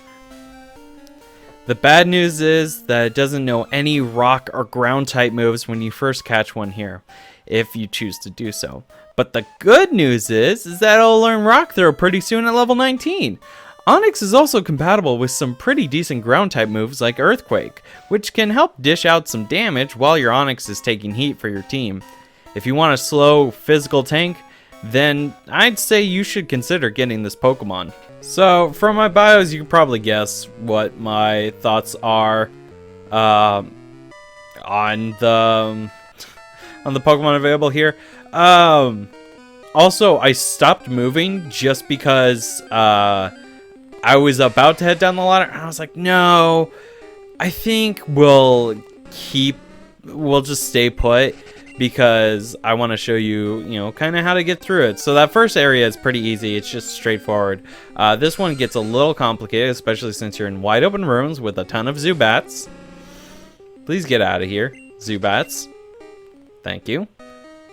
The bad news is that it doesn't know any rock or ground type moves when you first catch one here, if you choose to do so. But the good news is that it'll learn Rock Throw pretty soon at level 19. Onix is also compatible with some pretty decent ground type moves like Earthquake, which can help dish out some damage while your Onix is taking heat for your team. If you want a slow physical tank, then I'd say you should consider getting this Pokemon. So from my bios, you can probably guess what my thoughts are on the Pokemon available here. Also, I stopped moving just because I was about to head down the ladder, and I was like, no, I think we'll just stay put, because I want to show you, kind of how to get through it. So that first area is pretty easy. It's just straightforward. This one gets a little complicated, especially since you're in wide open rooms with a ton of Zubats. Please get out of here, Zubats. Thank you.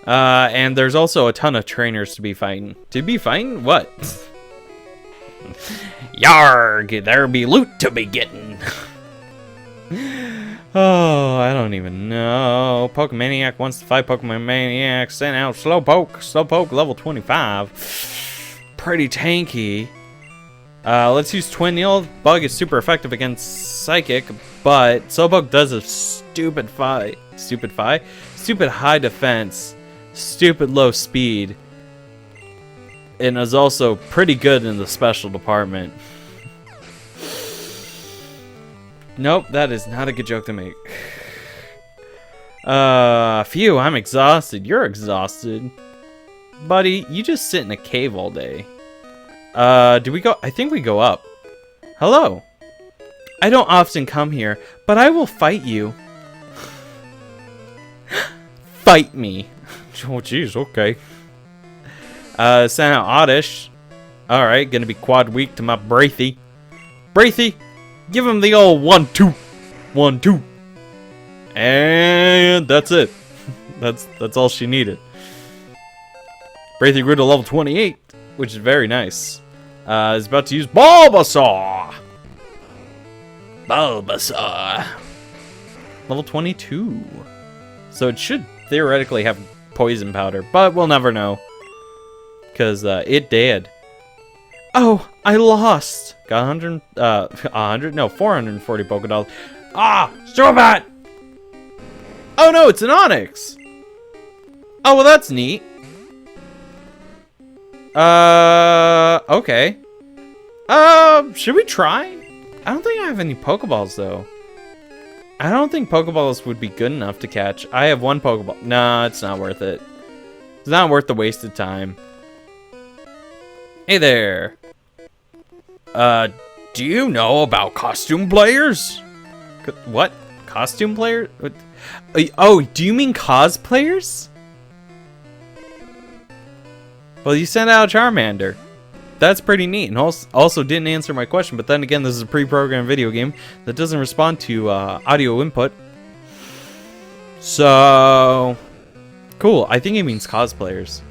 And there's also a ton of trainers to be fighting. To be fighting? What? Yarg! There be loot to be getting. Oh, I don't even know. Pokemaniac wants to fight Pokemaniac. Send out Slowpoke. Slowpoke level 25. Pretty tanky. Let's use Twin Needle. Bug is super effective against Psychic, but Slowpoke does a stupid high defense, stupid low speed, and is also pretty good in the special department. Nope, that is not a good joke to make. Phew, I'm exhausted. You're exhausted. Buddy, you just sit in a cave all day. Do we go? I think we go up. Hello. I don't often come here, but I will fight you. Fight me. Oh, jeez, okay. Send out Oddish. Alright, gonna be quad weak to my Braithy. Braithy, give him the old 1-2. 1-2. And that's it. That's all she needed. Braithy grew to level 28, which is very nice. Is about to use Bulbasaur. Bulbasaur. Level 22. So it should theoretically have poison powder, but we'll never know. Because it did. Oh, I lost. Got 440 Pokédolls. Ah, Zubat! Oh no, it's an Onix. Oh, well that's neat. Okay. Should we try? I don't think I have any Pokeballs though. I don't think Pokeballs would be good enough to catch. I have one Pokeball. Nah, it's not worth it. It's not worth the wasted time. Hey there. Do you know about costume players? What? Costume players? Oh, do you mean cosplayers? Well, you sent out a Charmander. That's pretty neat, and also didn't answer my question, but then again, this is a pre-programmed video game that doesn't respond to audio input. So, cool. I think he means cosplayers.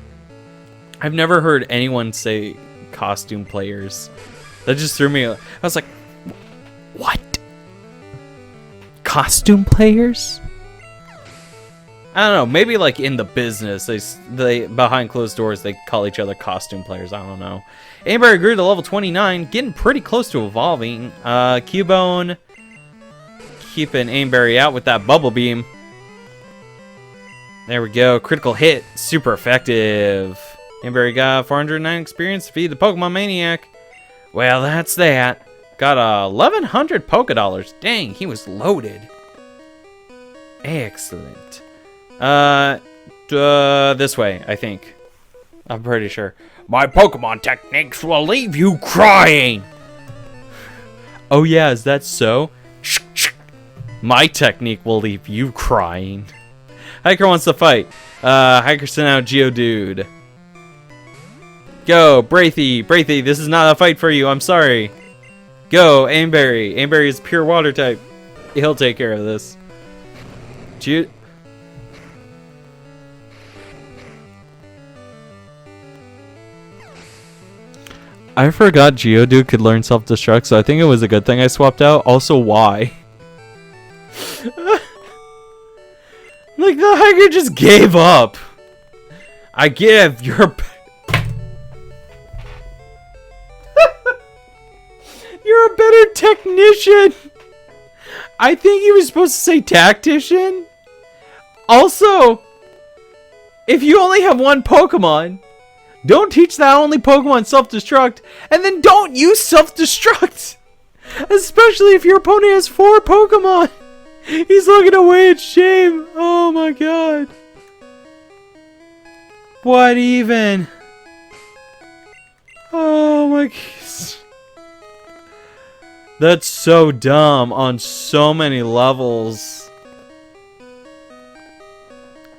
I've never heard anyone say costume players. That just threw me. I was like, what? Costume players? I don't know. Maybe like in the business, they behind closed doors they call each other costume players. I don't know. Amberry grew to level 29, getting pretty close to evolving. Cubone keeping Amberry out with that bubble beam. There we go. Critical hit, super effective. Amberry got 409 experience to feed the Pokemon Maniac. Well, that's that. Got 1,100 Poké Dollars. Dang, he was loaded. Excellent. This way, I think. I'm pretty sure. My Pokemon techniques will leave you crying. Oh yeah, is that so? My technique will leave you crying. Hiker wants to fight. Hiker sent out Geodude. Go, Braithy. Braithy, this is not a fight for you. I'm sorry. Go, Amberry. Amberry is pure water type. He'll take care of this. I forgot Geodude could learn self-destruct, so I think it was a good thing I swapped out. Also, why? Like, the hiker just gave up. I give your... You're a better technician. I think he was supposed to say tactician. Also, if you only have one Pokemon, don't teach that only Pokemon self-destruct, and then don't use self-destruct. Especially if your opponent has 4 Pokemon. He's looking away in shame. Oh my god. What even? Oh my gosh. That's so dumb on so many levels.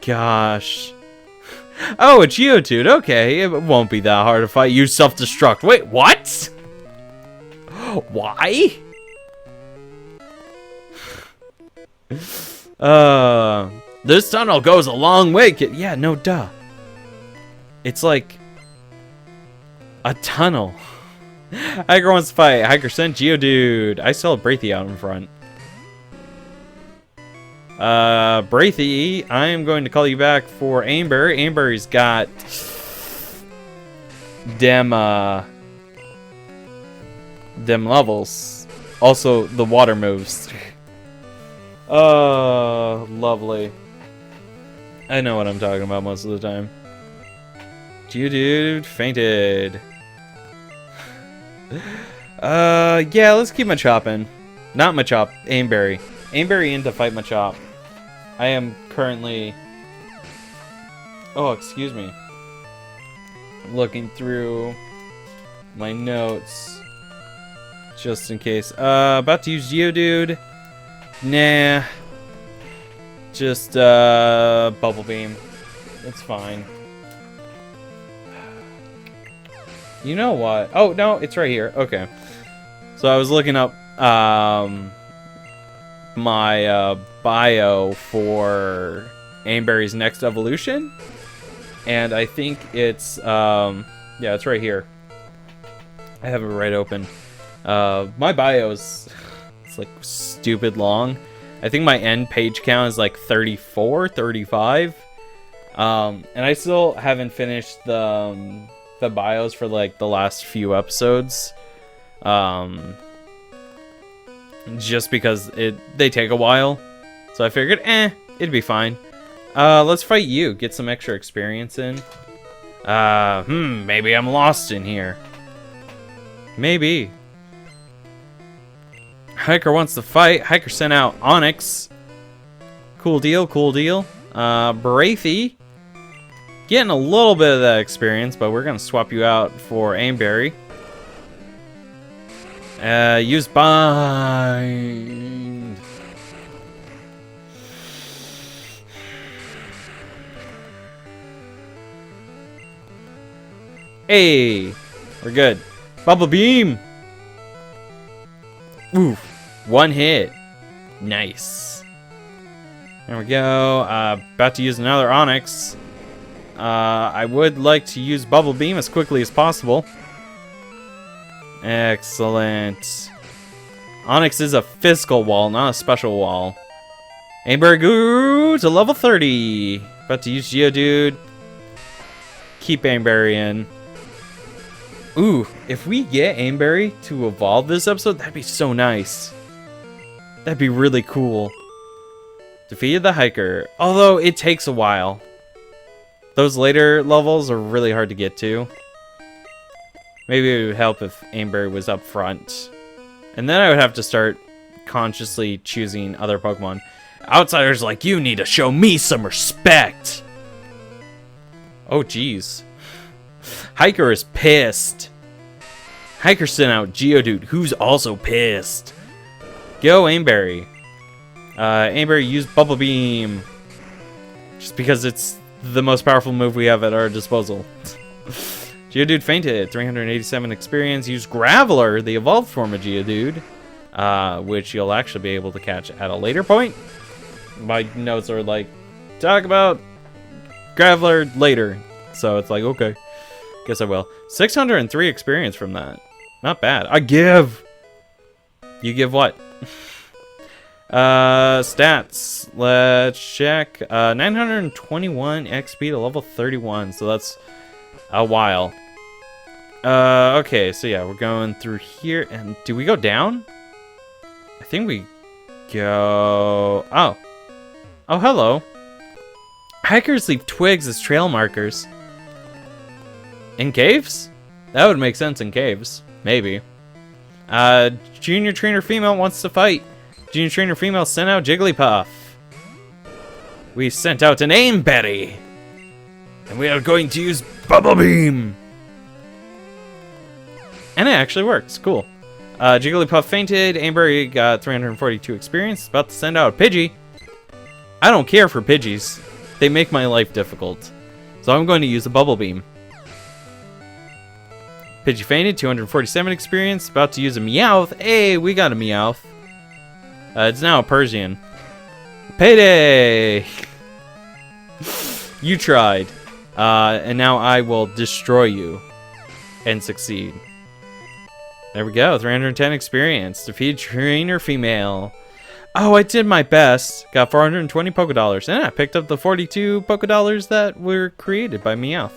Gosh. Oh, a Geodude. Okay, it won't be that hard to fight. Use self-destruct. Wait, what? Why? This tunnel goes a long way. Yeah, no duh. It's like a tunnel. Hiker wants to fight. Hiker sent Geodude. I still have Braithy out in front. Braithy, I am going to call you back for Amber. Amber's got them levels. Also, the water moves. Oh, lovely. I know what I'm talking about most of the time. Geodude fainted. Yeah, let's keep Machop in. Not Machop, Amberry. Amberry in to fight Machop. I am currently... Oh, excuse me. Looking through my notes. Just in case. About to use Geodude. Nah. Just, Bubble Beam. It's fine. You know what? Oh, no, it's right here. Okay. So I was looking up, my, bio for Amberry's next evolution. And I think it's, yeah, it's right here. I have it right open. My bio's, it's like stupid long. I think my end page count is like 34, 35. And I still haven't finished the bios for like the last few episodes. Just because they take a while. So I figured, it'd be fine. Let's fight you. Get some extra experience in. Maybe I'm lost in here. Maybe. Hiker wants to fight. Hiker sent out Onix. Cool deal, cool deal. Braithy Getting a little bit of that experience, but we're gonna swap you out for Aimberry. Use Bind. Hey, we're good. Bubble Beam. Oof, one hit. Nice. There we go. About to use another Onix. I would like to use Bubble Beam as quickly as possible. Excellent. Onix is a physical wall, not a special wall. Aimberry grew to level 30. About to use Geodude. Keep Aimberry in. Ooh, if we get Aimberry to evolve this episode, that'd be so nice. That'd be really cool. Defeated the hiker, although it takes a while. Those later levels are really hard to get to. Maybe it would help if Aimberry was up front. And then I would have to start consciously choosing other Pokemon. Outsiders like you need to show me some respect. Oh, jeez. Hiker is pissed. Hiker sent out Geodude, who's also pissed. Go, Aimberry. Aimberry, use Bubble Beam. Just because it's the most powerful move we have at our disposal. Geodude fainted. 387 experience. Use Graveler, the evolved form of Geodude. Which you'll actually be able to catch at a later point. My notes are like, talk about Graveler later. So it's like, okay. Guess I will. 603 experience from that. Not bad. I give. You give what? Stats. Let's check. 921 XP to level 31. So that's a while. Okay. So yeah, we're going through here. And do we go down? I think we go... Oh. Oh, hello. Hikers leave twigs as trail markers. In caves? That would make sense in caves. Maybe. Junior trainer female wants to fight. Junior trainer female sent out Jigglypuff. We sent out an Aimberry. And we are going to use Bubble Beam. And it actually works. Cool. Jigglypuff fainted. Aimberry got 342 experience. About to send out a Pidgey. I don't care for Pidgeys. They make my life difficult. So I'm going to use a Bubble Beam. Pidgey fainted, 247 experience. About to use a Meowth. Hey, we got a Meowth. It's now a Persian. Payday! You tried. And now I will destroy you. And succeed. There we go, 310 experience. Defeated trainer female. Oh, I did my best. Got 420 Pokédollars. And I picked up the 42 Pokédollars that were created by Meowth.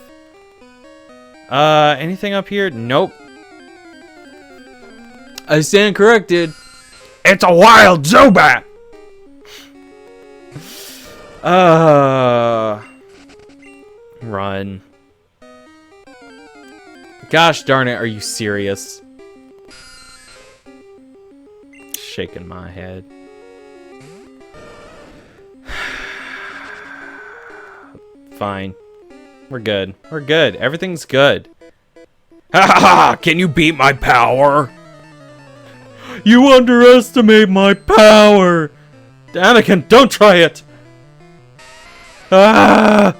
Anything up here? Nope. I stand corrected. It's a wild Zubat! Run. Gosh darn it, are you serious? Shaking my head. Fine. We're good. We're good. Everything's good. Ha ha ha! Can you beat my power? You underestimate my power! Anakin, don't try it! Ah!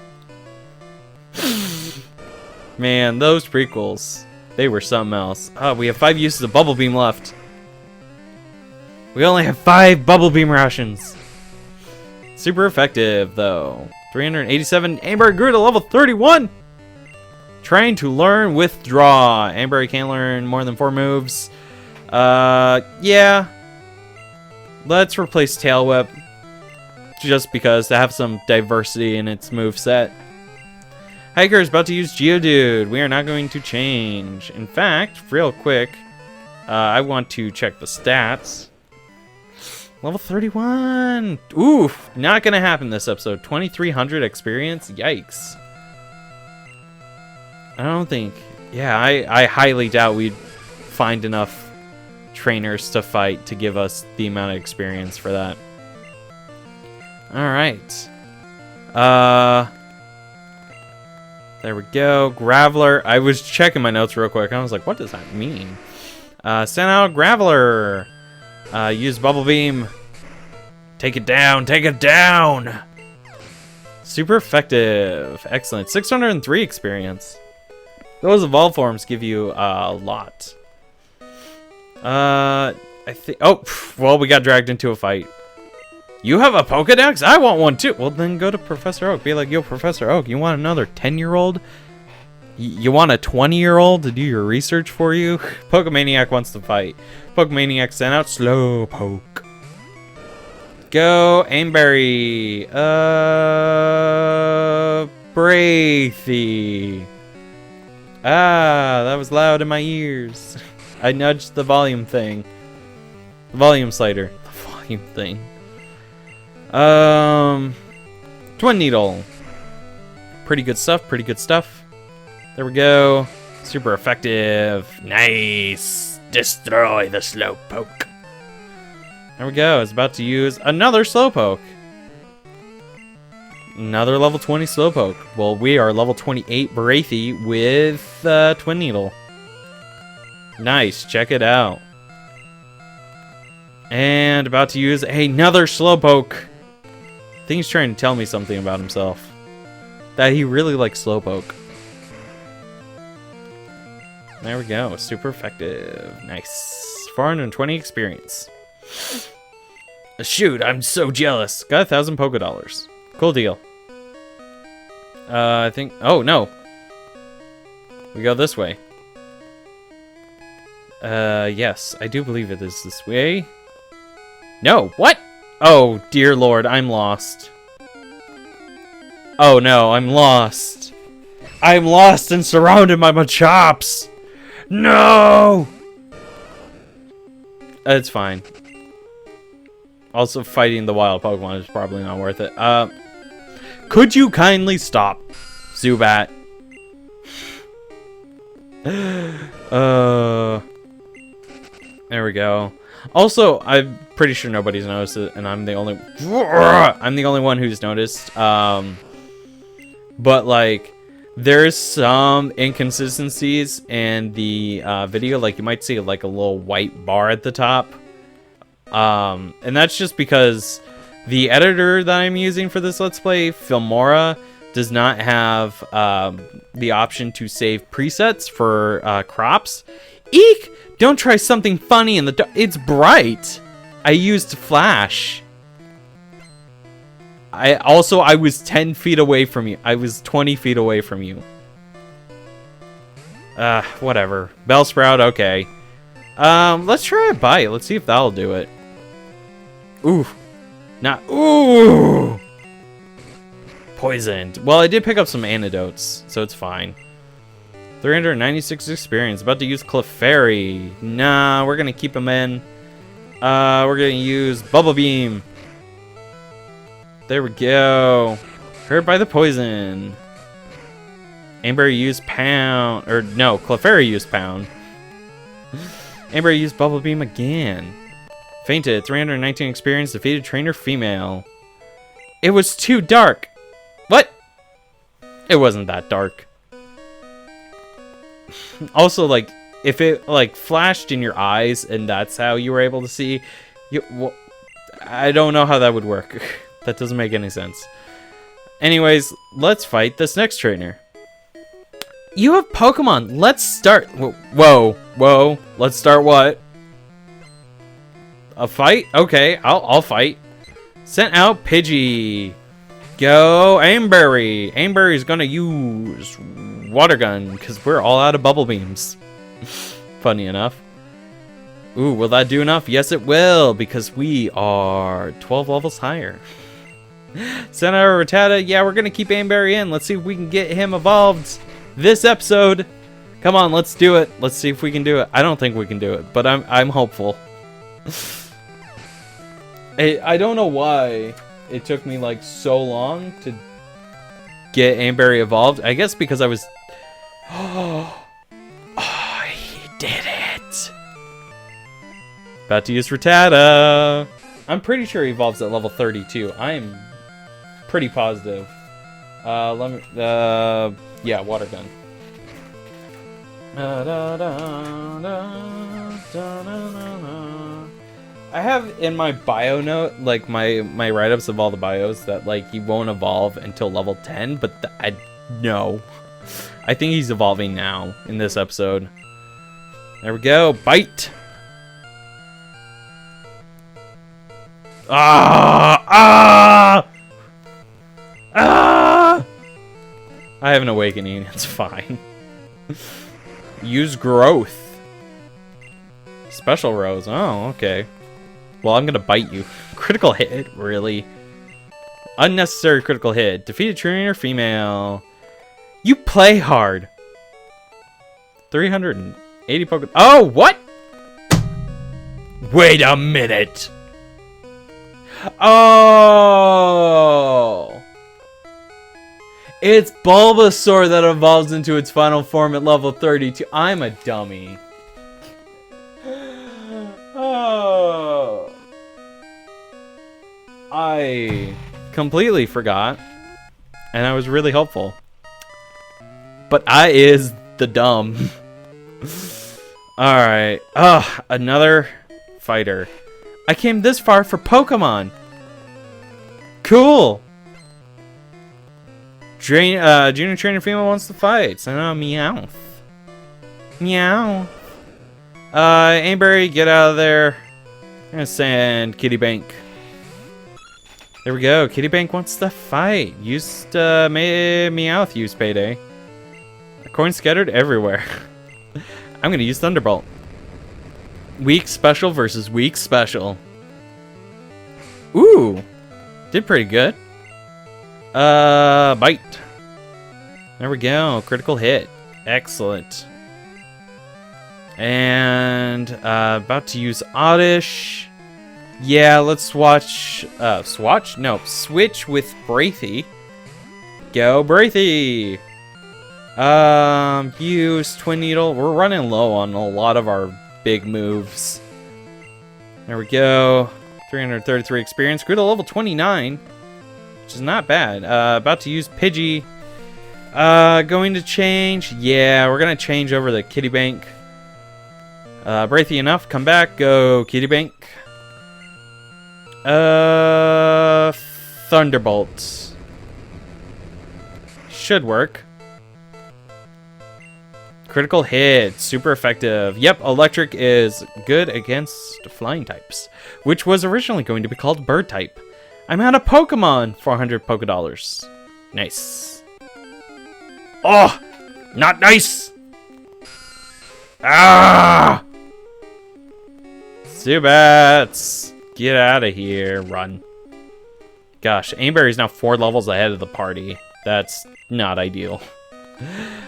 Man, those prequels. They were something else. Oh, we have 5 uses of Bubble Beam left. We only have 5 Bubble Beam rations. Super effective, though. 387. Aimberry grew to level 31. Trying to learn Withdraw. Aimberry can't learn more than 4 moves. Yeah. Let's replace Tail Whip. Just because to have some diversity in its moveset. Hiker is about to use Geodude. We are not going to change. In fact, real quick, I want to check the stats. Level 31. Oof. Not going to happen this episode. 2,300 experience. Yikes. I don't think... Yeah, I highly doubt we'd find enough trainers to fight to give us the amount of experience for that. Alright. There we go. Graveler. I was checking my notes real quick. I was like, what does that mean? Send out Graveler. Use Bubble Beam. Take it down. Take it down. Super effective. Excellent. 603 experience. Those evolve forms give you a lot. I think. Oh, well, we got dragged into a fight. You have a Pokedex? I want one too. Well, then go to Professor Oak. Be like, yo, Professor Oak, you want another 10-year-old? You want a 20-year-old to do your research for you? Pokemaniac wants to fight. Pokemaniac sent out Slowpoke. Go, Aimberry. Braithy. Ah, that was loud in my ears. I nudged the volume thing. The volume slider. The volume thing. Twin Needle. Pretty good stuff, pretty good stuff. There we go. Super effective. Nice. Destroy the Slowpoke. There we go. It's about to use another Slowpoke. Another level 20 Slowpoke. Well, we are level 28 Braithy with Twin Needle. Nice. Check it out. And about to use another Slowpoke. I think he's trying to tell me something about himself. That he really likes Slowpoke. There we go. Super effective. Nice. 420 experience. Shoot, I'm so jealous. Got 1,000 Pokedollars. Cool deal. I think... Oh, no. We go this way. Yes. I do believe it is this way. No. What? Oh, dear Lord. I'm lost. Oh, no. I'm lost. I'm lost and surrounded by Machops. No! It's fine. Also, fighting the wild Pokemon is probably not worth it. Could you kindly stop, Zubat? There we go. Also, I'm pretty sure nobody's noticed it, and I'm the only one who's noticed. But like, there's some inconsistencies in the video. Like, you might see like a little white bar at the top. And that's just because the editor that I'm using for this Let's Play, Filmora, does not have the option to save presets for crops. Eek! Don't try something funny in the dark. It's bright. I used flash. I was 10 feet away from you. I was 20 feet away from you. Whatever. Bellsprout, okay. Let's try a bite. Let's see if that'll do it. Ooh. Ooh! Poisoned. Well, I did pick up some antidotes, so it's fine. 396 experience. About to use Clefairy. Nah, we're gonna keep him in. We're gonna use Bubble Beam. There we go. Hurt by the poison. Amberry used Pound. Or no, Clefairy used Pound. Amberry used Bubble Beam again. Fainted. 319 experience. Defeated trainer female. It was too dark. What? It wasn't that dark. Also, like, if it like flashed in your eyes and that's how you were able to see, well, I don't know how that would work. That doesn't make any sense. Anyways, let's fight this next trainer. You have Pokemon. Let's start. Whoa, whoa. Let's start what? A fight? Okay, I'll fight. Sent out Pidgey. Go Aimberry. Aimberry's gonna use Water Gun because we're all out of Bubble Beams. Funny enough. Ooh, will that do enough? Yes, it will, because we are 12 levels higher. Send out Rattata. Yeah, we're gonna keep Aimberry in. Let's see if we can get him evolved this episode. Come on, let's do it. Let's see if we can do it. I don't think we can do it, but I'm hopeful. I don't know why it took me like so long to get Aimberry evolved. I guess because I was... Oh, he did it. About to use Rattata. I'm pretty sure he evolves at level 32. I'm pretty positive. Yeah, water gun. I have in my bio note, like my write-ups of all the bios, that like he won't evolve until level 10, but no. I think he's evolving now in this episode. There we go. Bite. Ah! I have an awakening. It's fine. Use growth. Special rose. Oh, okay. Well, I'm gonna bite you. Critical hit, really? Unnecessary critical hit. Defeat a trainer female. You play hard. 380 Pokemon. Oh, what? Wait a minute. Oh. It's Bulbasaur that evolves into its final form at level 32. I'm a dummy. Oh. I completely forgot. And I was really hopeful. But I is the dumb. Alright. Ugh, another fighter. I came this far for Pokemon. Cool. Junior trainer female wants to fight. Send out Meowth. Meow. Amberry, get out of there. I'm gonna send Kitty Bank. There we go. Kitty Bank wants to fight. Used Meowth used Payday. Coins scattered everywhere. I'm gonna use Thunderbolt. Weak special versus weak special. Ooh. Did pretty good. Bite. There we go. Critical hit. Excellent. And about to use Oddish. Yeah, let's switch. Switch with Braithy. Go Braithy. Use Twin Needle. We're running low on a lot of our big moves. There we go. 333 experience. Grew to level 29. Which is not bad. About to use Pidgey. Going to change. Yeah, we're going to change over the Kitty Bank. Braithy enough. Come back. Go Kitty Bank. Thunderbolt. Should work. Critical hit. Super effective. Yep, electric is good against flying types. Which was originally going to be called bird type. I'm out of Pokemon. 400 Pokedollars. Nice. Oh! Not nice! Ah! Zubats! Get out of here. Run. Gosh, Amberry's now 4 levels ahead of the party. That's not ideal.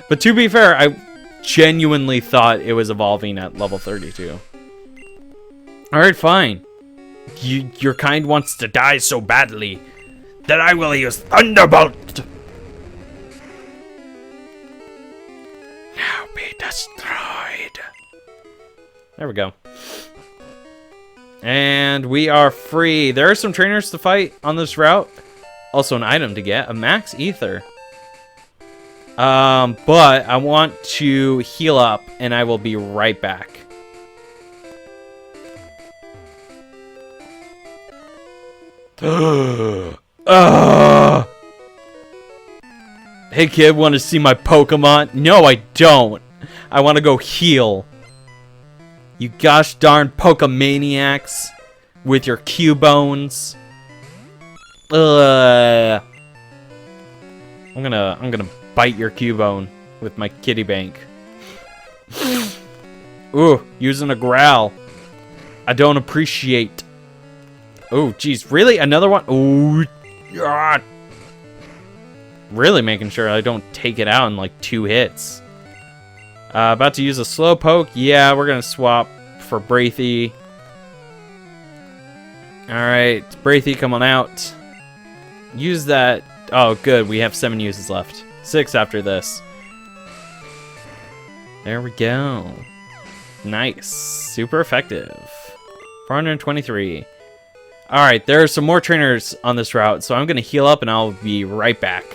But to be fair, I genuinely thought it was evolving at level 32. Alright, fine. Your kind wants to die so badly that I will use Thunderbolt. Now be destroyed. There we go. And we are free. There are some trainers to fight on this route. Also an item to get, a max ether. But I want to heal up, and I will be right back. Hey kid, want to see my Pokemon? No, I don't. I want to go heal. You gosh darn Pokemaniacs with your Q-bones. I'm gonna bite your Cubone with my Kitty Bank. Ooh, using a growl. I don't appreciate. Oh, geez, really? Another one? Ooh, God. Really making sure I don't take it out in like 2 hits. About to use a Slowpoke. Yeah, we're gonna swap for Braithy. Alright, Braithy, come on out. Use that. Oh, good. We have 7 uses left. 6 after this. There we go. Nice. Super effective. 423. Alright, there are some more trainers on this route, so I'm going to heal up and I'll be right back.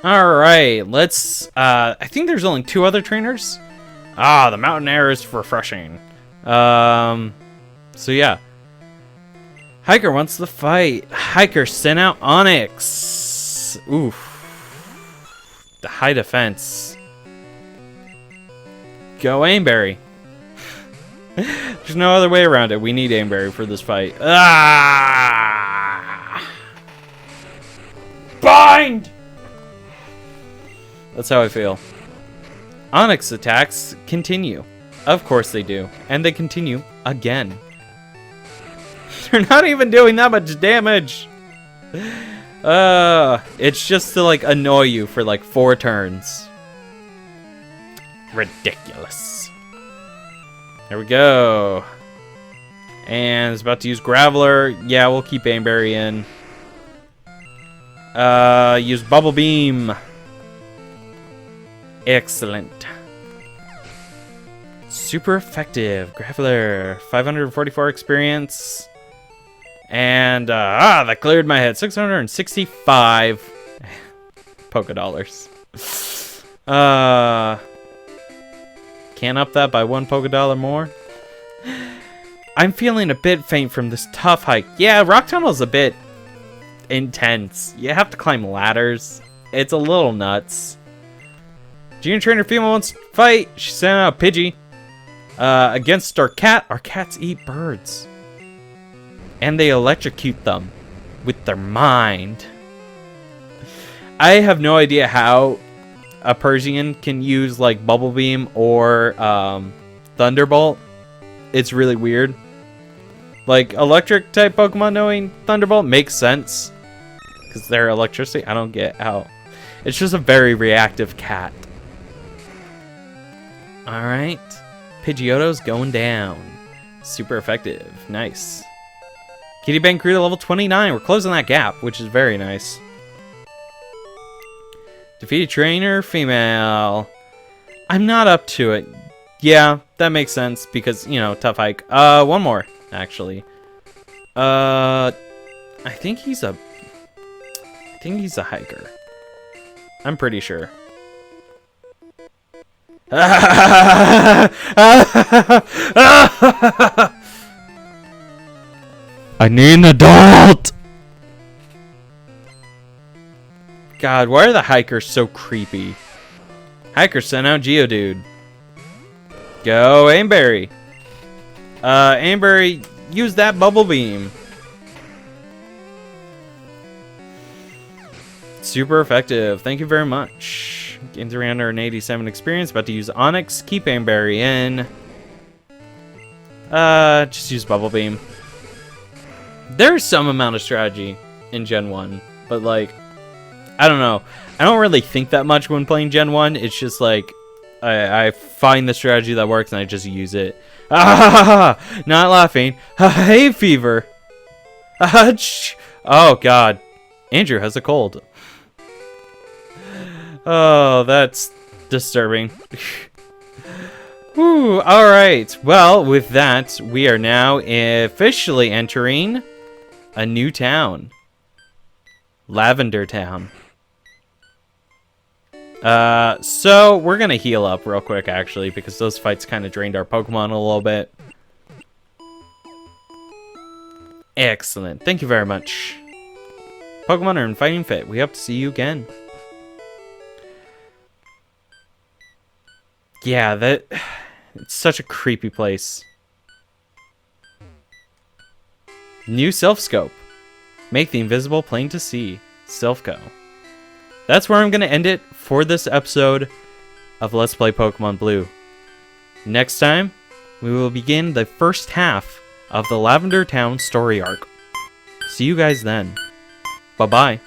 Alright, let's... I think there's only 2 other trainers. Ah, the mountain air is refreshing. So yeah. Hiker wants to fight. Hiker sent out Onix. Oof. The high defense. Go Aimberry. There's no other way around it. We need Aimberry for this fight. Ah! Bind! That's how I feel. Onix attacks continue. Of course they do. And they continue again. They're not even doing that much damage. It's just to like annoy you for like 4 turns. Ridiculous. There we go. And it's about to use Graveler. Yeah, we'll keep Aimberry in. Use Bubble Beam. Excellent. Super effective. Graveler. 544 experience. And, that cleared my head. 665 Poké Dollars. Can't up that by 1 Poké Dollar more. I'm feeling a bit faint from this tough hike. Yeah, Rock Tunnel's a bit intense. You have to climb ladders. It's a little nuts. Junior Trainer Female wants to fight. She sent out Pidgey. Against our cat. Our cats eat birds. And they electrocute them with their mind. I have no idea how a Persian can use like Bubble Beam or Thunderbolt. It's really weird. Like electric type Pokemon knowing Thunderbolt makes sense because they're electricity. I don't get how. It's just a very reactive cat. Alright. Pidgeotto's going down. Super effective. Nice. Kitty Bang Crew to level 29. We're closing that gap, which is very nice. Defeated Trainer Female. I'm not up to it. Yeah, that makes sense because, you know, tough hike. One more, actually. I think he's a hiker. I'm pretty sure. I need an adult! God, why are the hikers so creepy? Hiker sent out Geodude. Go Aimberry. Aimberry, use that Bubble Beam. Super effective. Thank you very much. Gain 387 experience. About to use Onix. Keep Aimberry in. Just use Bubble Beam. There's some amount of strategy in Gen 1, but like, I don't know. I don't really think that much when playing Gen 1. It's just like, I find the strategy that works and I just use it. Ah, not laughing. Hay fever. Oh God, Andrew has a cold. Oh, that's disturbing. Whew, alright. Well, with that, we are now officially entering a new town. Lavender Town. So we're gonna heal up real quick, actually, because those fights kind of drained our Pokemon a little bit. Excellent. Thank you very much. Pokemon are in fighting fit. We hope to see you again. Yeah, it's such a creepy place. New Self Scope. Make the invisible plain to see. Selfco. That's where I'm going to end it for this episode of Let's Play Pokemon Blue. Next time, we will begin the first half of the Lavender Town story arc. See you guys then. Bye-bye.